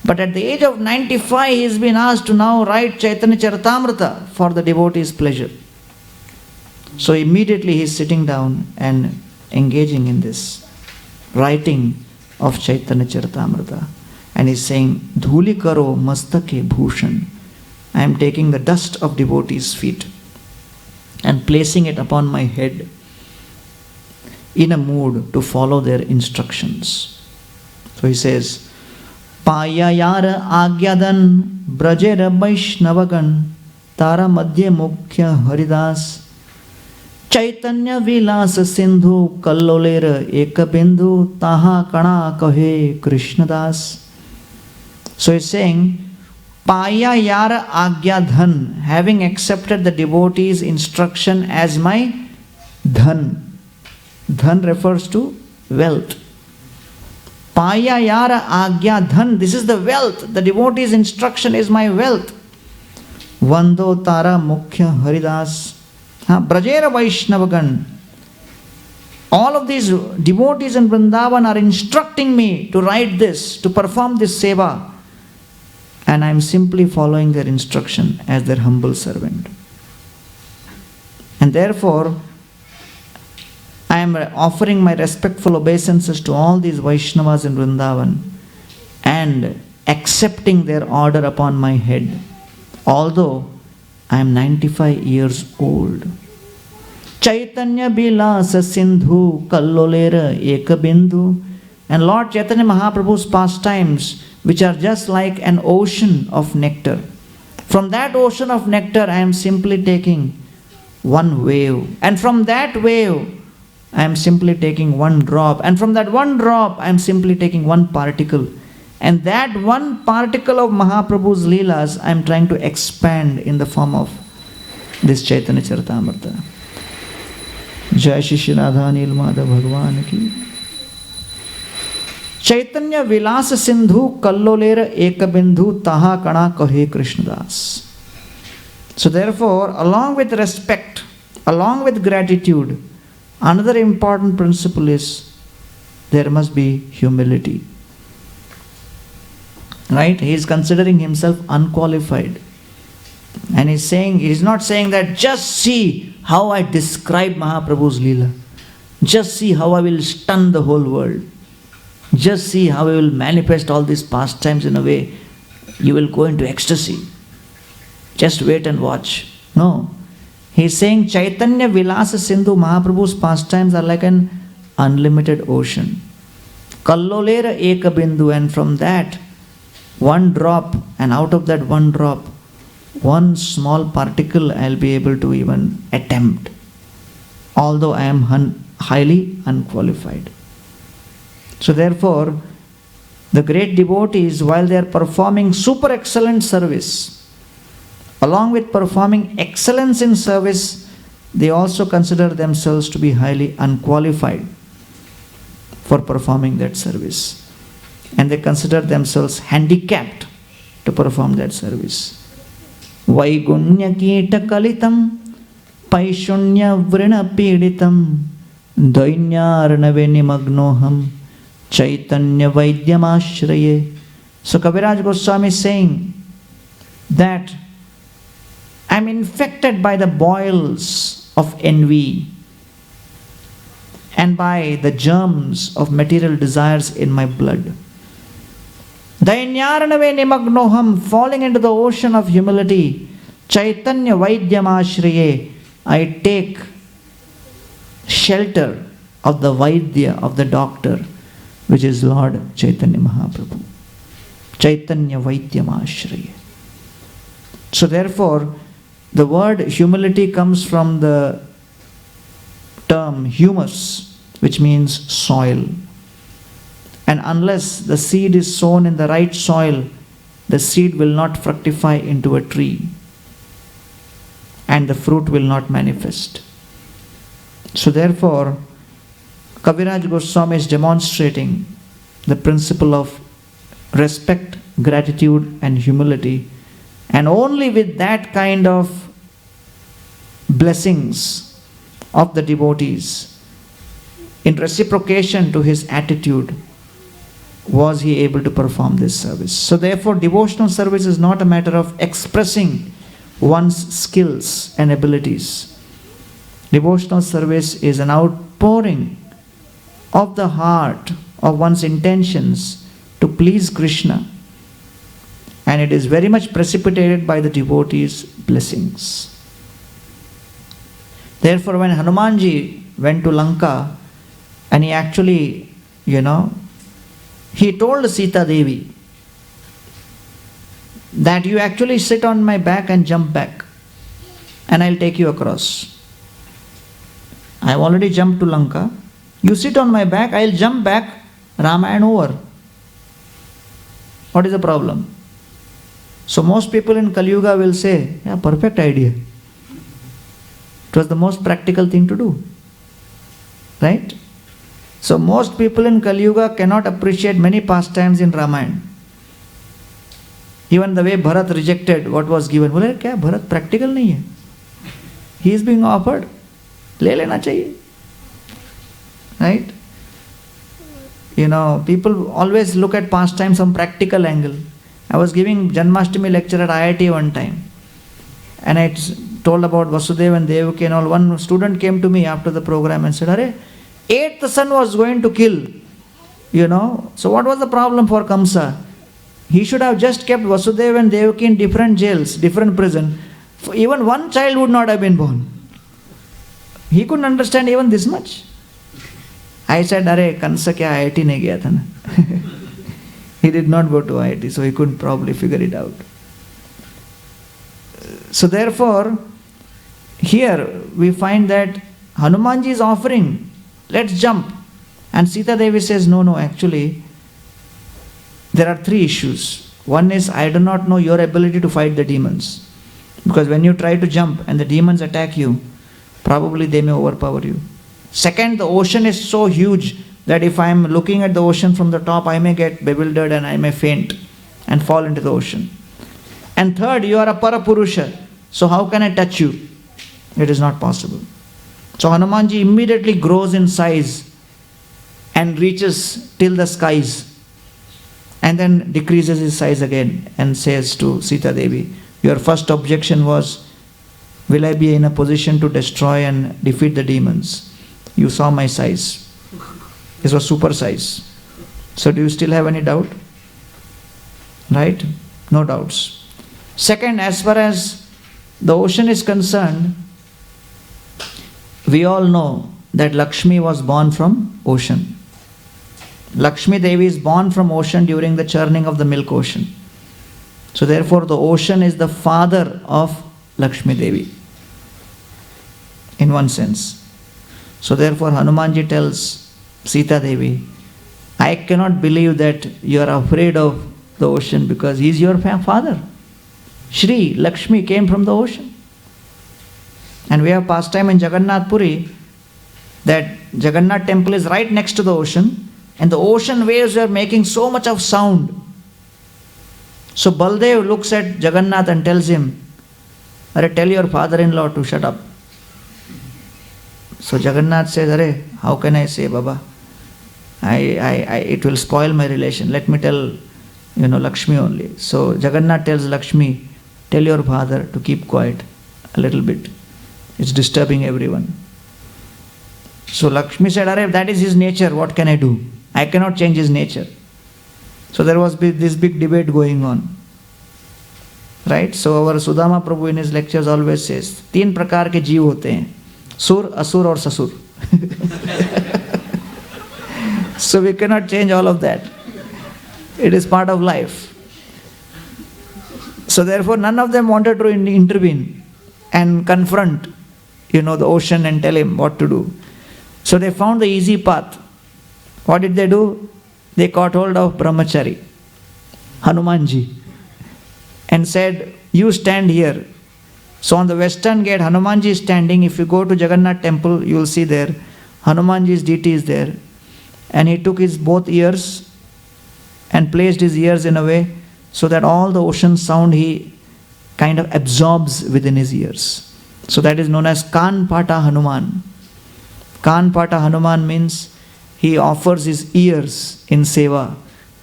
But at the age of 95, he has been asked to now write Chaitanya Charitamrita for the devotees' pleasure. So immediately he is sitting down and engaging in this writing of Chaitanya Charitamrita. And he is saying, Dhuli karo mastake bhushan. I am taking the dust of devotees' feet and placing it upon my head in a mood to follow their instructions. So he says, Paya yara agyadan brajera Vaishnavagan tara madhye mukhya haridas Chaitanya vilasa sindhu kallolera ekabindu taha kana kahe Krishnadas. So he's saying, Paya yara agyadhan, having accepted the devotee's instruction as my dhan. Dhan refers to wealth. Paya yara agya dhan, this is the wealth. The devotee's instruction is my wealth. Vando tara mukhya haridas. Brajera Vaishnavagan. All of these devotees in Vrindavan are instructing me to write this, to perform this seva. and I am simply following their instruction as their humble servant. And therefore, I am offering my respectful obeisances to all these Vaishnavas in Vrindavan and accepting their order upon my head, although I am 95 years old. Chaitanya Bilasa Sindhu Kallolera Ekabindu. And Lord Chaitanya Mahaprabhu's pastimes, which are just like an ocean of nectar. From that ocean of nectar, I am simply taking one wave. And from that wave, I am simply taking one drop. And from that one drop, I am simply taking one particle. And that one particle of Mahaprabhu's Leelas, I am trying to expand in the form of this Chaitanya Charitamrita. Jai Shri Radha Nilmada Bhagwan ki. Chaitanya Vilasa Sindhu Kallolera Ekabindhu Taha Kana Kahe Krishnadas. So therefore, along with respect, along with gratitude, another important principle is there must be humility. Right? He is considering himself unqualified. And he's not saying that just see how I describe Mahaprabhu's Leela. Just see how I will stun the whole world. Just see how I will manifest all these pastimes in a way you will go into ecstasy. Just wait and watch. No. He is saying Chaitanya Vilasa Sindhu, Mahaprabhu's pastimes are like an unlimited ocean. Kallolera Ekabindu, and from that one drop, and out of that one drop, one small particle I'll be able to even attempt, although I am highly unqualified. So therefore, the great devotees, while they are performing super excellent service, along with performing excellence in service, they also consider themselves to be highly unqualified for performing that service. And they consider themselves handicapped to perform that service. Vaigunya Kita Kalitam Paishunya Vrina Piditam Dainyarnave Nimagnoham Chaitanya Vaidyamashraye. So Kaviraj Goswami is saying that I am infected by the boils of envy and by the germs of material desires in my blood. Dainyarnave nimagnoham, falling into the ocean of humility. Chaitanya Vaidyamashraye, I take shelter of the Vaidya, of the doctor, which is Lord Chaitanya Mahaprabhu. Chaitanya Vaidyamashraye. So therefore, the word humility comes from the term humus, which means soil. And unless the seed is sown in the right soil, the seed will not fructify into a tree, and the fruit will not manifest. So therefore, Kaviraj Goswami is demonstrating the principle of respect, gratitude and humility, and only with that kind of blessings of the devotees, in reciprocation to his attitude, was he able to perform this service. So therefore, devotional service is not a matter of expressing one's skills and abilities. Devotional service is an outpouring of the heart, of one's intentions to please Krishna, and it is very much precipitated by the devotees' blessings. Therefore, when Hanumanji went to Lanka, and he actually, he told Sita Devi that you actually sit on my back and jump back, and I'll take you across. I've already jumped to Lanka. You sit on my back, I'll jump back, Ramayana over. What is the problem? So most people in Kali Yuga will say, yeah, perfect idea. It was the most practical thing to do. Right? So most people in Kali Yuga cannot appreciate many pastimes in Ramayana. Even the way Bharat rejected what was given. बोले क्या Bharat practical नहीं है. He is being offered. ले लेना चाहिए. Right? People always look at pastimes from practical angle. I was giving Janmashtami lecture at IIT one time, and I told about Vasudeva and Devaki and all. One student came to me after the program and said, "Arey, eighth son was going to kill, so what was the problem for Kamsa? He should have just kept Vasudeva and Devaki in different jails, different prison. Even one child would not have been born." He couldn't understand even this much. I said, "Arey, Kansa kya IIT nahi gaya tha na?" He did not go to IIT, so he couldn't probably figure it out. So therefore, here we find that Hanumanji is offering, let's jump. And Sita Devi says, no, actually, there are three issues. One is, I do not know your ability to fight the demons. Because when you try to jump and the demons attack you, probably they may overpower you. Second, the ocean is so huge that if I am looking at the ocean from the top, I may get bewildered and I may faint and fall into the ocean. And third, you are a Parapurusha. So how can I touch you? It is not possible. So Hanumanji immediately grows in size and reaches till the skies, and then decreases his size again and says to Sita Devi, your first objection was, will I be in a position to destroy and defeat the demons? You saw my size. This was super size. So do you still have any doubt? Right? No doubts. Second, as far as the ocean is concerned, we all know that Lakshmi was born from ocean. Lakshmi Devi is born from ocean during the churning of the milk ocean. So therefore the ocean is the father of Lakshmi Devi, in one sense. So therefore Hanumanji tells Sita Devi, I cannot believe that you are afraid of the ocean because he is your father. Shri Lakshmi came from the ocean. And we have pastime in Jagannath Puri that Jagannath temple is right next to the ocean, and the ocean waves are making so much of sound. So Baldev looks at Jagannath and tells him, tell your father-in-law to shut up. So Jagannath says, how can I say, Baba? It will spoil my relation. Let me tell, Lakshmi only. So Jagannath tells Lakshmi, tell your father to keep quiet a little bit. It's disturbing everyone. So Lakshmi said, that is his nature, what can I do? I cannot change his nature. So there was this big debate going on. Right? So our Sudama Prabhu in his lectures always says, 3 प्रकार के जीव होते हैं, सुर, असुर और ससुर. So we cannot change all of that. It is part of life. So therefore none of them wanted to intervene and confront, the ocean and tell him what to do. So they found the easy path. What did they do? They caught hold of Brahmachari, Hanumanji, and said, you stand here. So on the western gate, Hanumanji is standing. If you go to Jagannath temple, you will see there, Hanumanji's deity is there. And he took his both ears and placed his ears in a way so that all the ocean sound he kind of absorbs within his ears. So that is known as Kanpata Hanuman. Kanpata Hanuman means he offers his ears in seva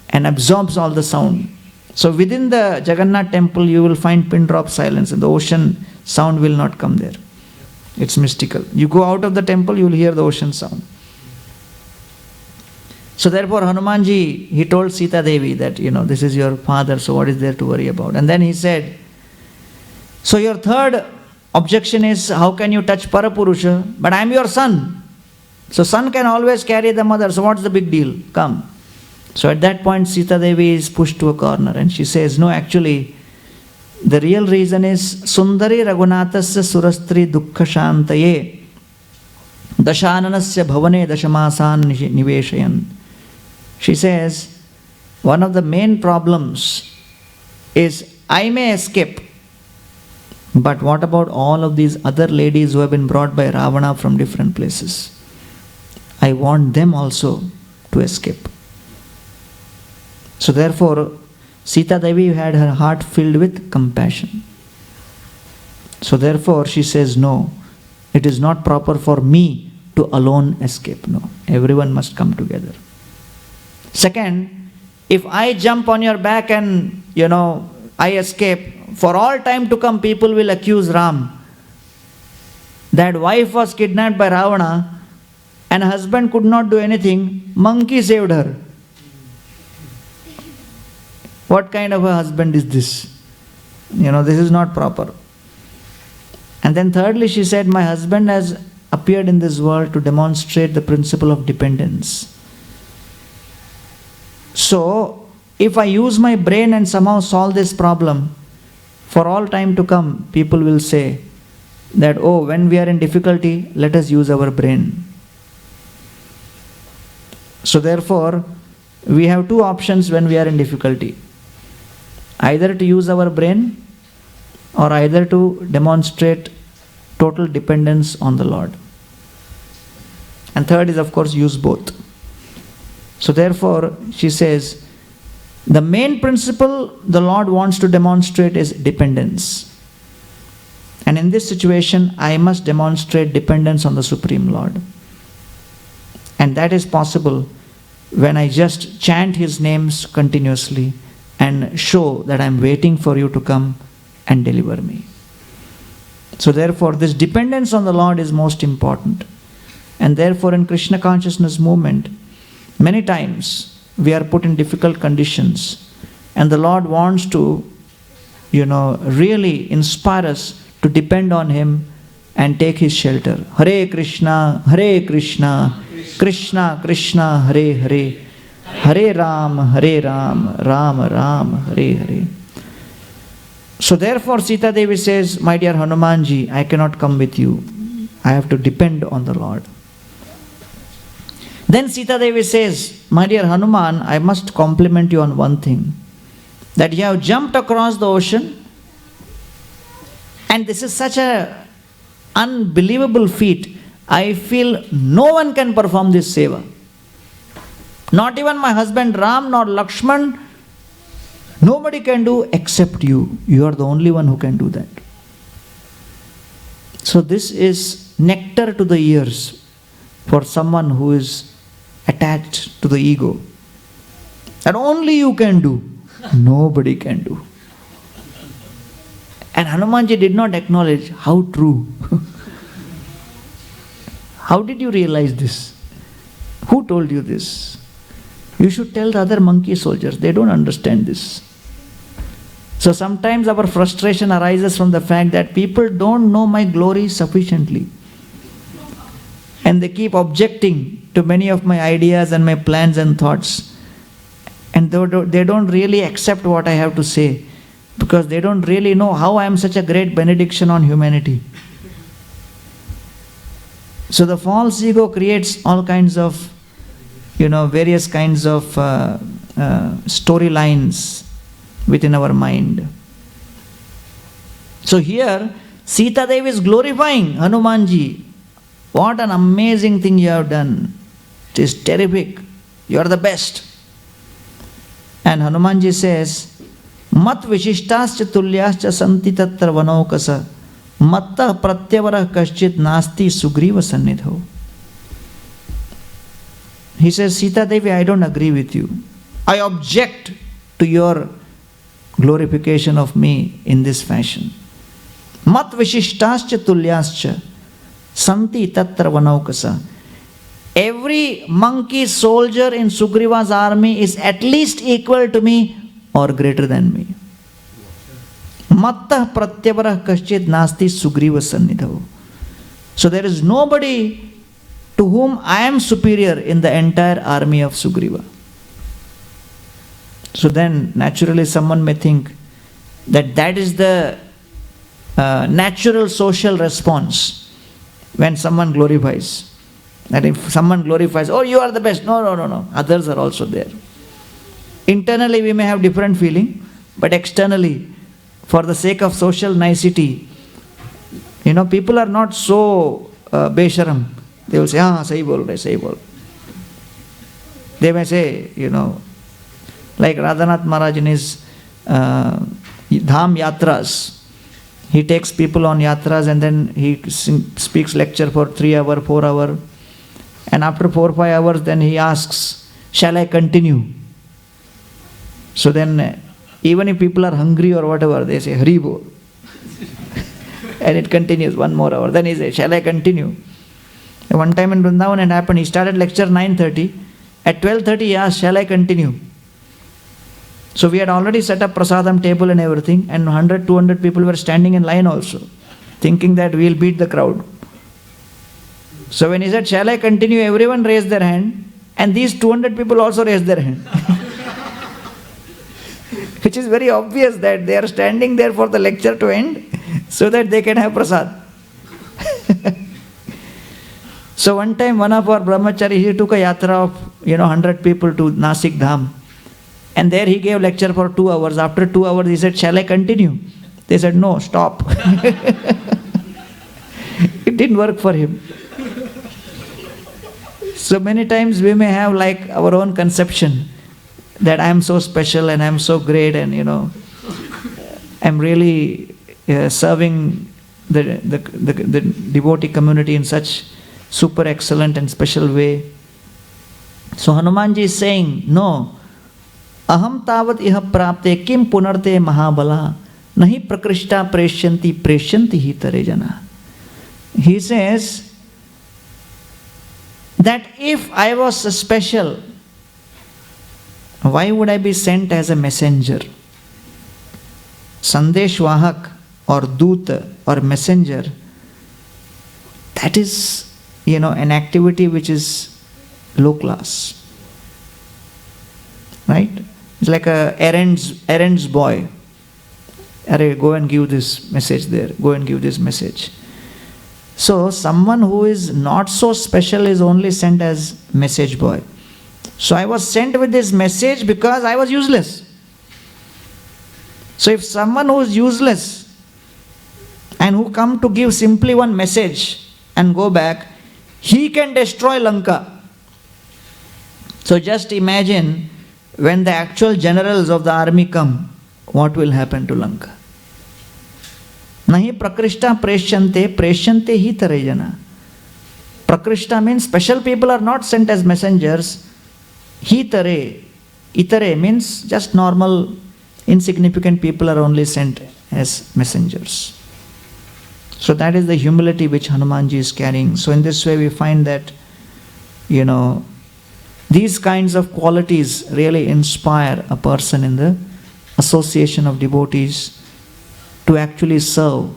and absorbs all the sound. So within the Jagannath temple you will find pin drop silence and the ocean sound will not come there. It's mystical. You go out of the temple, you will hear the ocean sound. So therefore Hanumanji, he told Sita Devi that, this is your father, so what is there to worry about? And then he said, so your third objection is, how can you touch Parapurusha? But I am your son. So son can always carry the mother, so what's the big deal? Come. So at that point Sita Devi is pushed to a corner and she says, no, actually, the real reason is, Sundari Raghunathasya Surastri Dukkha Shantaye Dashananasya Bhavane Dashamasan Niveshayan. She says, one of the main problems is, I may escape, but what about all of these other ladies who have been brought by Ravana from different places? I want them also to escape. So therefore, Sita Devi had her heart filled with compassion. So therefore, she says, no, it is not proper for me to alone escape. No, everyone must come together. Second, if I jump on your back and, I escape, for all time to come, people will accuse Ram. That wife was kidnapped by Ravana and husband could not do anything. Monkey saved her. What kind of a husband is this? This is not proper. And then thirdly, she said, my husband has appeared in this world to demonstrate the principle of dependence. So, if I use my brain and somehow solve this problem, for all time to come, people will say that, oh, when we are in difficulty, let us use our brain. So therefore, we have two options when we are in difficulty. Either to use our brain or either to demonstrate total dependence on the Lord. And third is, of course, use both. So therefore, she says, the main principle the Lord wants to demonstrate is dependence. And in this situation, I must demonstrate dependence on the Supreme Lord. And that is possible when I just chant His names continuously and show that I am waiting for you to come and deliver me. So therefore, this dependence on the Lord is most important. And therefore, in Krishna consciousness movement, many times we are put in difficult conditions, and the Lord wants to, really inspire us to depend on Him and take His shelter. Hare Krishna, Krishna Krishna, Hare Hare, Hare Ram, Ram Ram, Hare Hare. So therefore, Sita Devi says, my dear Hanumanji, I cannot come with you. I have to depend on the Lord. Then Sita Devi says, my dear Hanuman, I must compliment you on one thing. That you have jumped across the ocean, and this is such an unbelievable feat. I feel no one can perform this seva. Not even my husband Ram nor Lakshman. Nobody can do except you. You are the only one who can do that. So this is nectar to the ears for someone who is attached to the ego. That only you can do. Nobody can do. And Hanumanji did not acknowledge how true. How did you realize this? Who told you this? You should tell the other monkey soldiers. They don't understand this. So sometimes our frustration arises from the fact that people don't know my glory sufficiently. And they keep objecting to many of my ideas and my plans and thoughts. And they don't really accept what I have to say, because they don't really know how I am such a great benediction on humanity. So the false ego creates all kinds of, various kinds of storylines within our mind. So here, Sita Devi is glorifying Hanumanji. What an amazing thing you have done. It is terrific. You are the best. And Hanumanji says, Mat vishishtascha tulyascha santi tatra vanaukasa matta pratyavara kaschit nasti sugriva sannidho. He says, Sita Devi, I don't agree with you. I object to your glorification of me in this fashion. Mat vishishtascha tulyascha santi tatra vanaukasa. Every monkey soldier in Sugriva's army is at least equal to me or greater than me. Matta pratyavara kaschit nasti sugriva sannidho. So there is nobody to whom I am superior in the entire army of Sugriva. So then naturally someone may think that is the natural social response when someone glorifies. That if someone glorifies, oh, you are the best. No. Others are also there. Internally we may have different feeling, but externally, for the sake of social nicety, people are not so besharam. They will say, sahi bol rahe. They may say, like Radhanath Maharaj in his Dham Yatras, he takes people on Yatras and then he speaks lecture for 3 hours, 4 hours. And after 4 or 5 hours, then he asks, shall I continue? So then, even if people are hungry or whatever, they say, Hari Bol. And it continues 1 more hour. Then he says, shall I continue? One time in Vrindavan it happened, he started lecture 9:30. At 12:30 he asked, shall I continue? So we had already set up prasadam table and everything, and 100, 200 people were standing in line also, thinking that we'll beat the crowd. So when he said, shall I continue, everyone raised their hand, and these 200 people also raised their hand. Which is very obvious that they are standing there for the lecture to end, so that they can have prasad. So one time one of our brahmacharis, he took a yatra of 100 people to Nasik Dham. And there he gave lecture for 2 hours. After 2 hours he said, shall I continue? They said, no, stop. It didn't work for him. So many times we may have like our own conception that I am so special and I am so great and I'm really serving the devotee community in such super excellent and special way. So Hanumanji is saying, no, aham tavat iha prapte kim punarte mahabala nahi prakrishta preshyanti hi tare jana. He says that if I was special, why would I be sent as a messenger? Sandesh Vahak or Doot or messenger, that is an activity which is low class. Right? It's like a errands boy. Array, go and give this message there. Go and give this message. So someone who is not so special is only sent as message boy. So I was sent with this message because I was useless. So if someone who is useless and who come to give simply one message and go back, he can destroy Lanka. So just imagine when the actual generals of the army come, what will happen to Lanka? Nahi prakrishta preshante hi tare jana. Prakrishta means special people are not sent as messengers. Itare means just normal, insignificant people are only sent as messengers. So that is the humility which Hanumanji is carrying. So in this way we find that, these kinds of qualities really inspire a person in the association of devotees to actually serve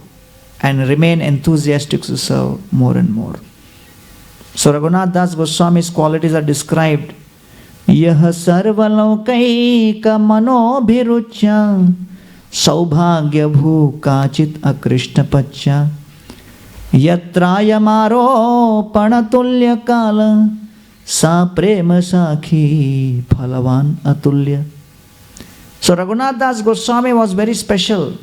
and remain enthusiastic to serve more and more. So Raghunath Das Goswami's qualities are described. Yah sarvalaukaika manobhiruchya saubhagya bhu kachit akrishta pacha yatrayamaro panatulya kala sa prema sakhi phalavan atulya. So Raghunath Das Goswami was very special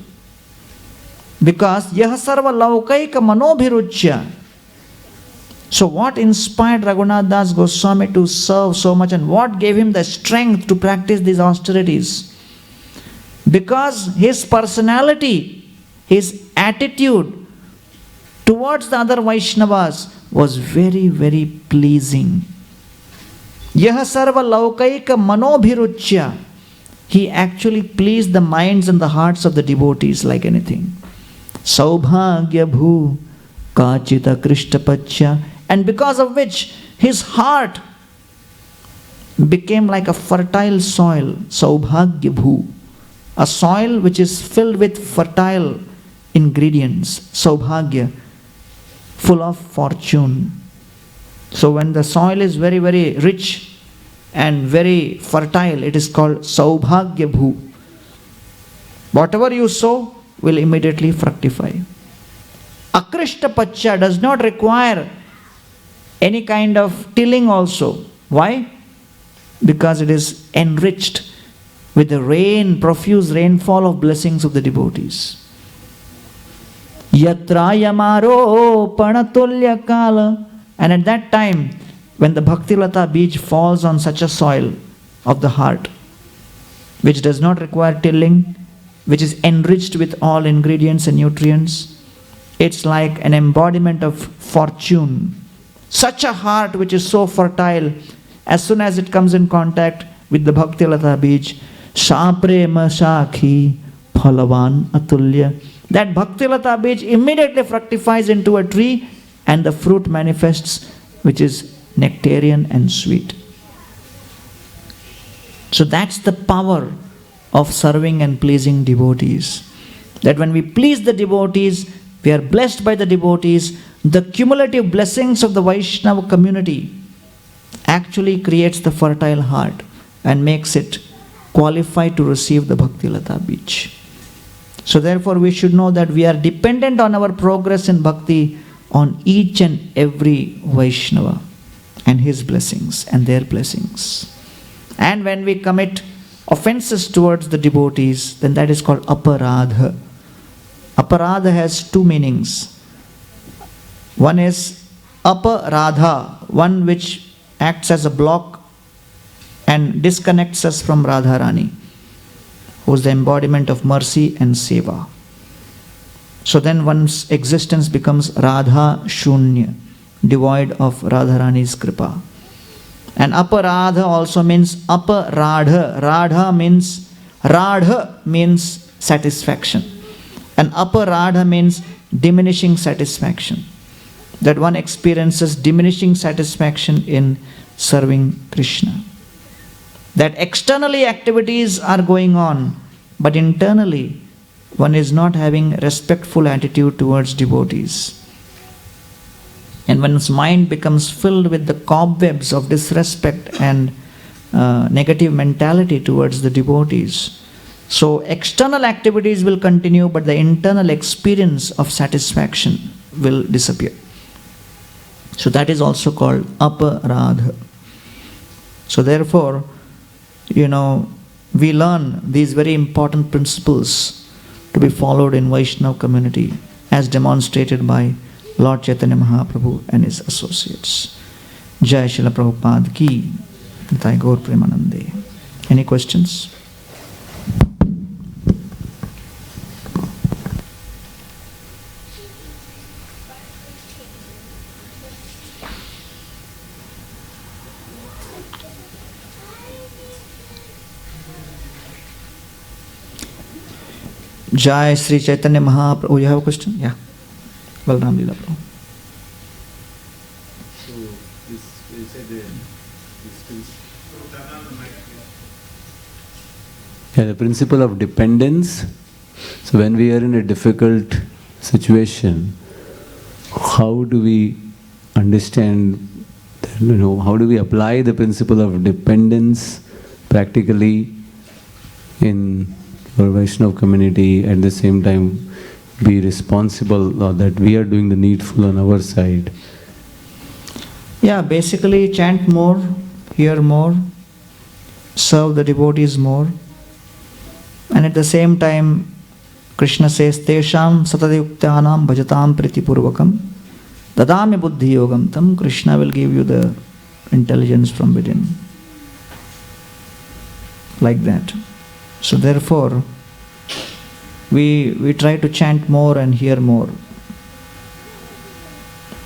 because yah sarva laukaika manobhiruchya. So what inspired Raghunath Das Goswami to serve so much and what gave him the strength to practice these austerities? Because his personality, his attitude towards the other Vaishnavas was very, very pleasing. Yaha sarva laukaika manobhiruchya. He actually pleased the minds and the hearts of the devotees like anything. Saubhagya bhu kachita krishtapachya. And because of which his heart became like a fertile soil. Saubhagya bhu. A soil which is filled with fertile ingredients. Saubhagya. Full of fortune. So when the soil is very, very rich and very fertile, it is called Saubhagya Bhu. Whatever you sow will immediately fructify. Akrishta Pacha does not require any kind of tilling also. Why? Because it is enriched with the rain, profuse rainfall of blessings of the devotees. Yatrayamaro panatulya kala. And at that time, when the Bhaktilata beach falls on such a soil of the heart, which does not require tilling, which is enriched with all ingredients and nutrients, it's like an embodiment of fortune. Such a heart which is so fertile, as soon as it comes in contact with the Bhaktilata beach, Shaprema Shakhi Phalavan Atulya. That Bhaktilata Bij immediately fructifies into a tree and the fruit manifests, which is nectarian and sweet. So that's the power of serving and pleasing devotees. That when we please the devotees, we are blessed by the devotees. The cumulative blessings of the Vaishnava community actually creates the fertile heart and makes it qualified to receive the Bhaktilata Bij. So therefore we should know that we are dependent on our progress in bhakti on each and every Vaishnava and his blessings and their blessings. And when we commit offenses towards the devotees, then that is called aparadha. Aparadha has two meanings. One is aparadha, one which acts as a block and disconnects us from Radharani, who is the embodiment of mercy and seva. So then one's existence becomes Radha Shunya, devoid of Radharani's kripa. And aparadha also means aparadha. Radha means satisfaction. And aparadha means diminishing satisfaction. That one experiences diminishing satisfaction in serving Krishna. That externally activities are going on, but internally one is not having respectful attitude towards devotees. And one's mind becomes filled with the cobwebs of disrespect and negative mentality towards the devotees. So external activities will continue, but the internal experience of satisfaction will disappear. So that is also called aparadha. So therefore, we learn these very important principles to be followed in Vaishnava community as demonstrated by Lord Chaitanya Mahaprabhu and his associates. Jai Srila Prabhupada ki, Nitai Gaur Premanande. Any questions? Jai Sri Chaitanya Mahaprabhu. Oh, you have a question? Yeah. Balram Leela Prabhu. So, you said the principle of dependence. So, when we are in a difficult situation, how do we understand, how do we apply the principle of dependence practically in our Vaishnava community, at the same time be responsible or that we are doing the needful on our side? Yeah, basically chant more, hear more, serve the devotees more. And at the same time, Krishna says, Tesham satadayuktanam bhajatam pritipurvakam dadami buddhi yogam tam. Krishna will give you the intelligence from within. Like that. So therefore, we try to chant more and hear more.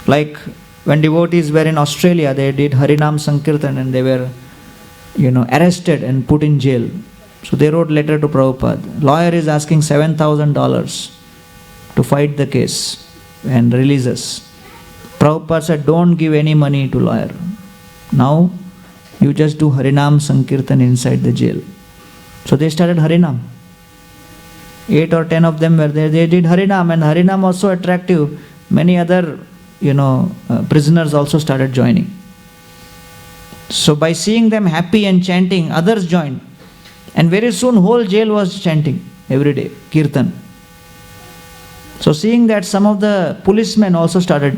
Like when devotees were in Australia, they did Harinam Sankirtan and they were, arrested and put in jail. So they wrote letter to Prabhupada. Lawyer is asking $7,000 to fight the case and release us. Prabhupada said, don't give any money to lawyer. Now you just do Harinam Sankirtan inside the jail. So they started Harinam. 8 or 10 of them were there. They did Harinam, and Harinam was so attractive. Many other, prisoners also started joining. So by seeing them happy and chanting, others joined. And very soon whole jail was chanting every day, Kirtan. So seeing that, some of the policemen also started,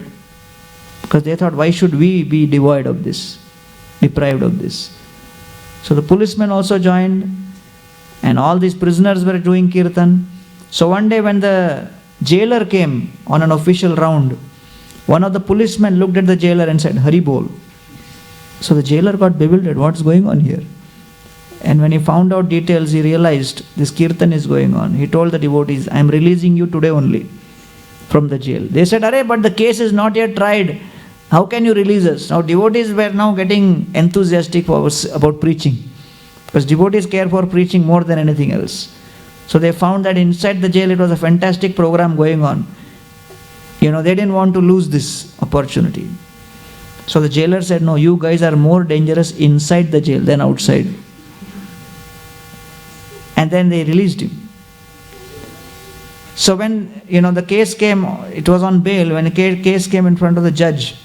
because they thought, why should we be devoid of this, deprived of this? So the policemen also joined. And all these prisoners were doing kirtan. So one day when the jailer came on an official round, one of the policemen looked at the jailer and said, Hari Bol. So the jailer got bewildered, what's going on here? And when he found out details, he realized this kirtan is going on. He told the devotees, I am releasing you today only from the jail. They said, Arey, but the case is not yet tried. How can you release us? Now devotees were now getting enthusiastic about preaching. Because devotees care for preaching more than anything else. So they found that inside the jail it was a fantastic program going on. They didn't want to lose this opportunity. So the jailer said, no, you guys are more dangerous inside the jail than outside. And then they released him. So when, the case came, it was on bail, when the case came in front of the judge,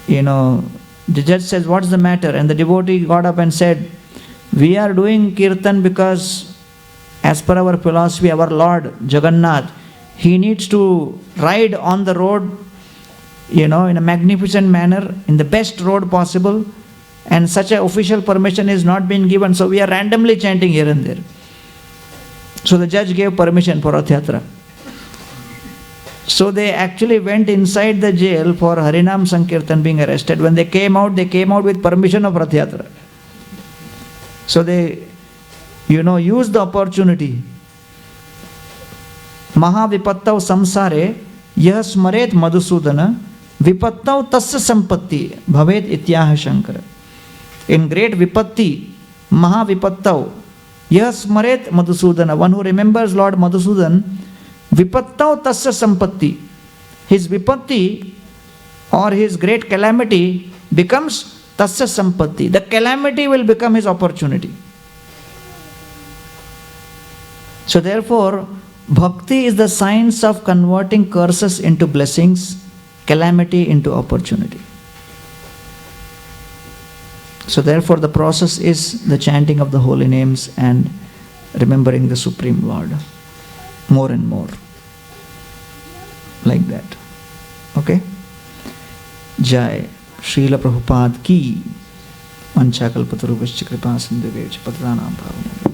the judge says, what's the matter? And the devotee got up and said, we are doing kirtan because as per our philosophy, our Lord Jagannath, he needs to ride on the road, in a magnificent manner, in the best road possible, and such an official permission is not being given, so we are randomly chanting here and there. So the judge gave permission for Rath Yatra. So they actually went inside the jail for Harinam Sankirtan being arrested. When they came out with permission of Rath Yatra. So they, used the opportunity. Maha vipattav samsare yah smaret madhusudana vipattav tasya sampatti bhavet ityaha shankara. In great vipatti, Maha vipattav yah smaret madhusudana, one who remembers Lord Madhusudan, vipattav tasya sampatti, his vipatti or his great calamity becomes tasya sampatti. The calamity will become his opportunity. So therefore, bhakti is the science of converting curses into blessings, calamity into opportunity. So therefore the process is the chanting of the holy names and remembering the Supreme Lord more and more. Like that. Okay? Jai Srila Prabhupada ki Manchakalpatarubhascha kripa sindhuvevcha patranam bhavanam.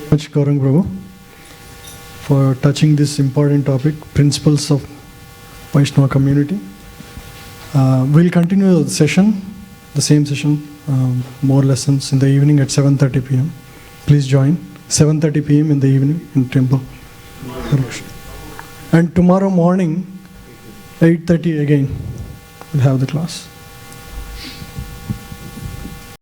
Much Gauranga Prabhu for touching this important topic, principles of Vaishnava community. We'll continue the session, the same session, more lessons in the evening at 7:30 p.m. Please join 7:30 p.m. in the evening in temple. And tomorrow morning 8:30 again we'll have the class.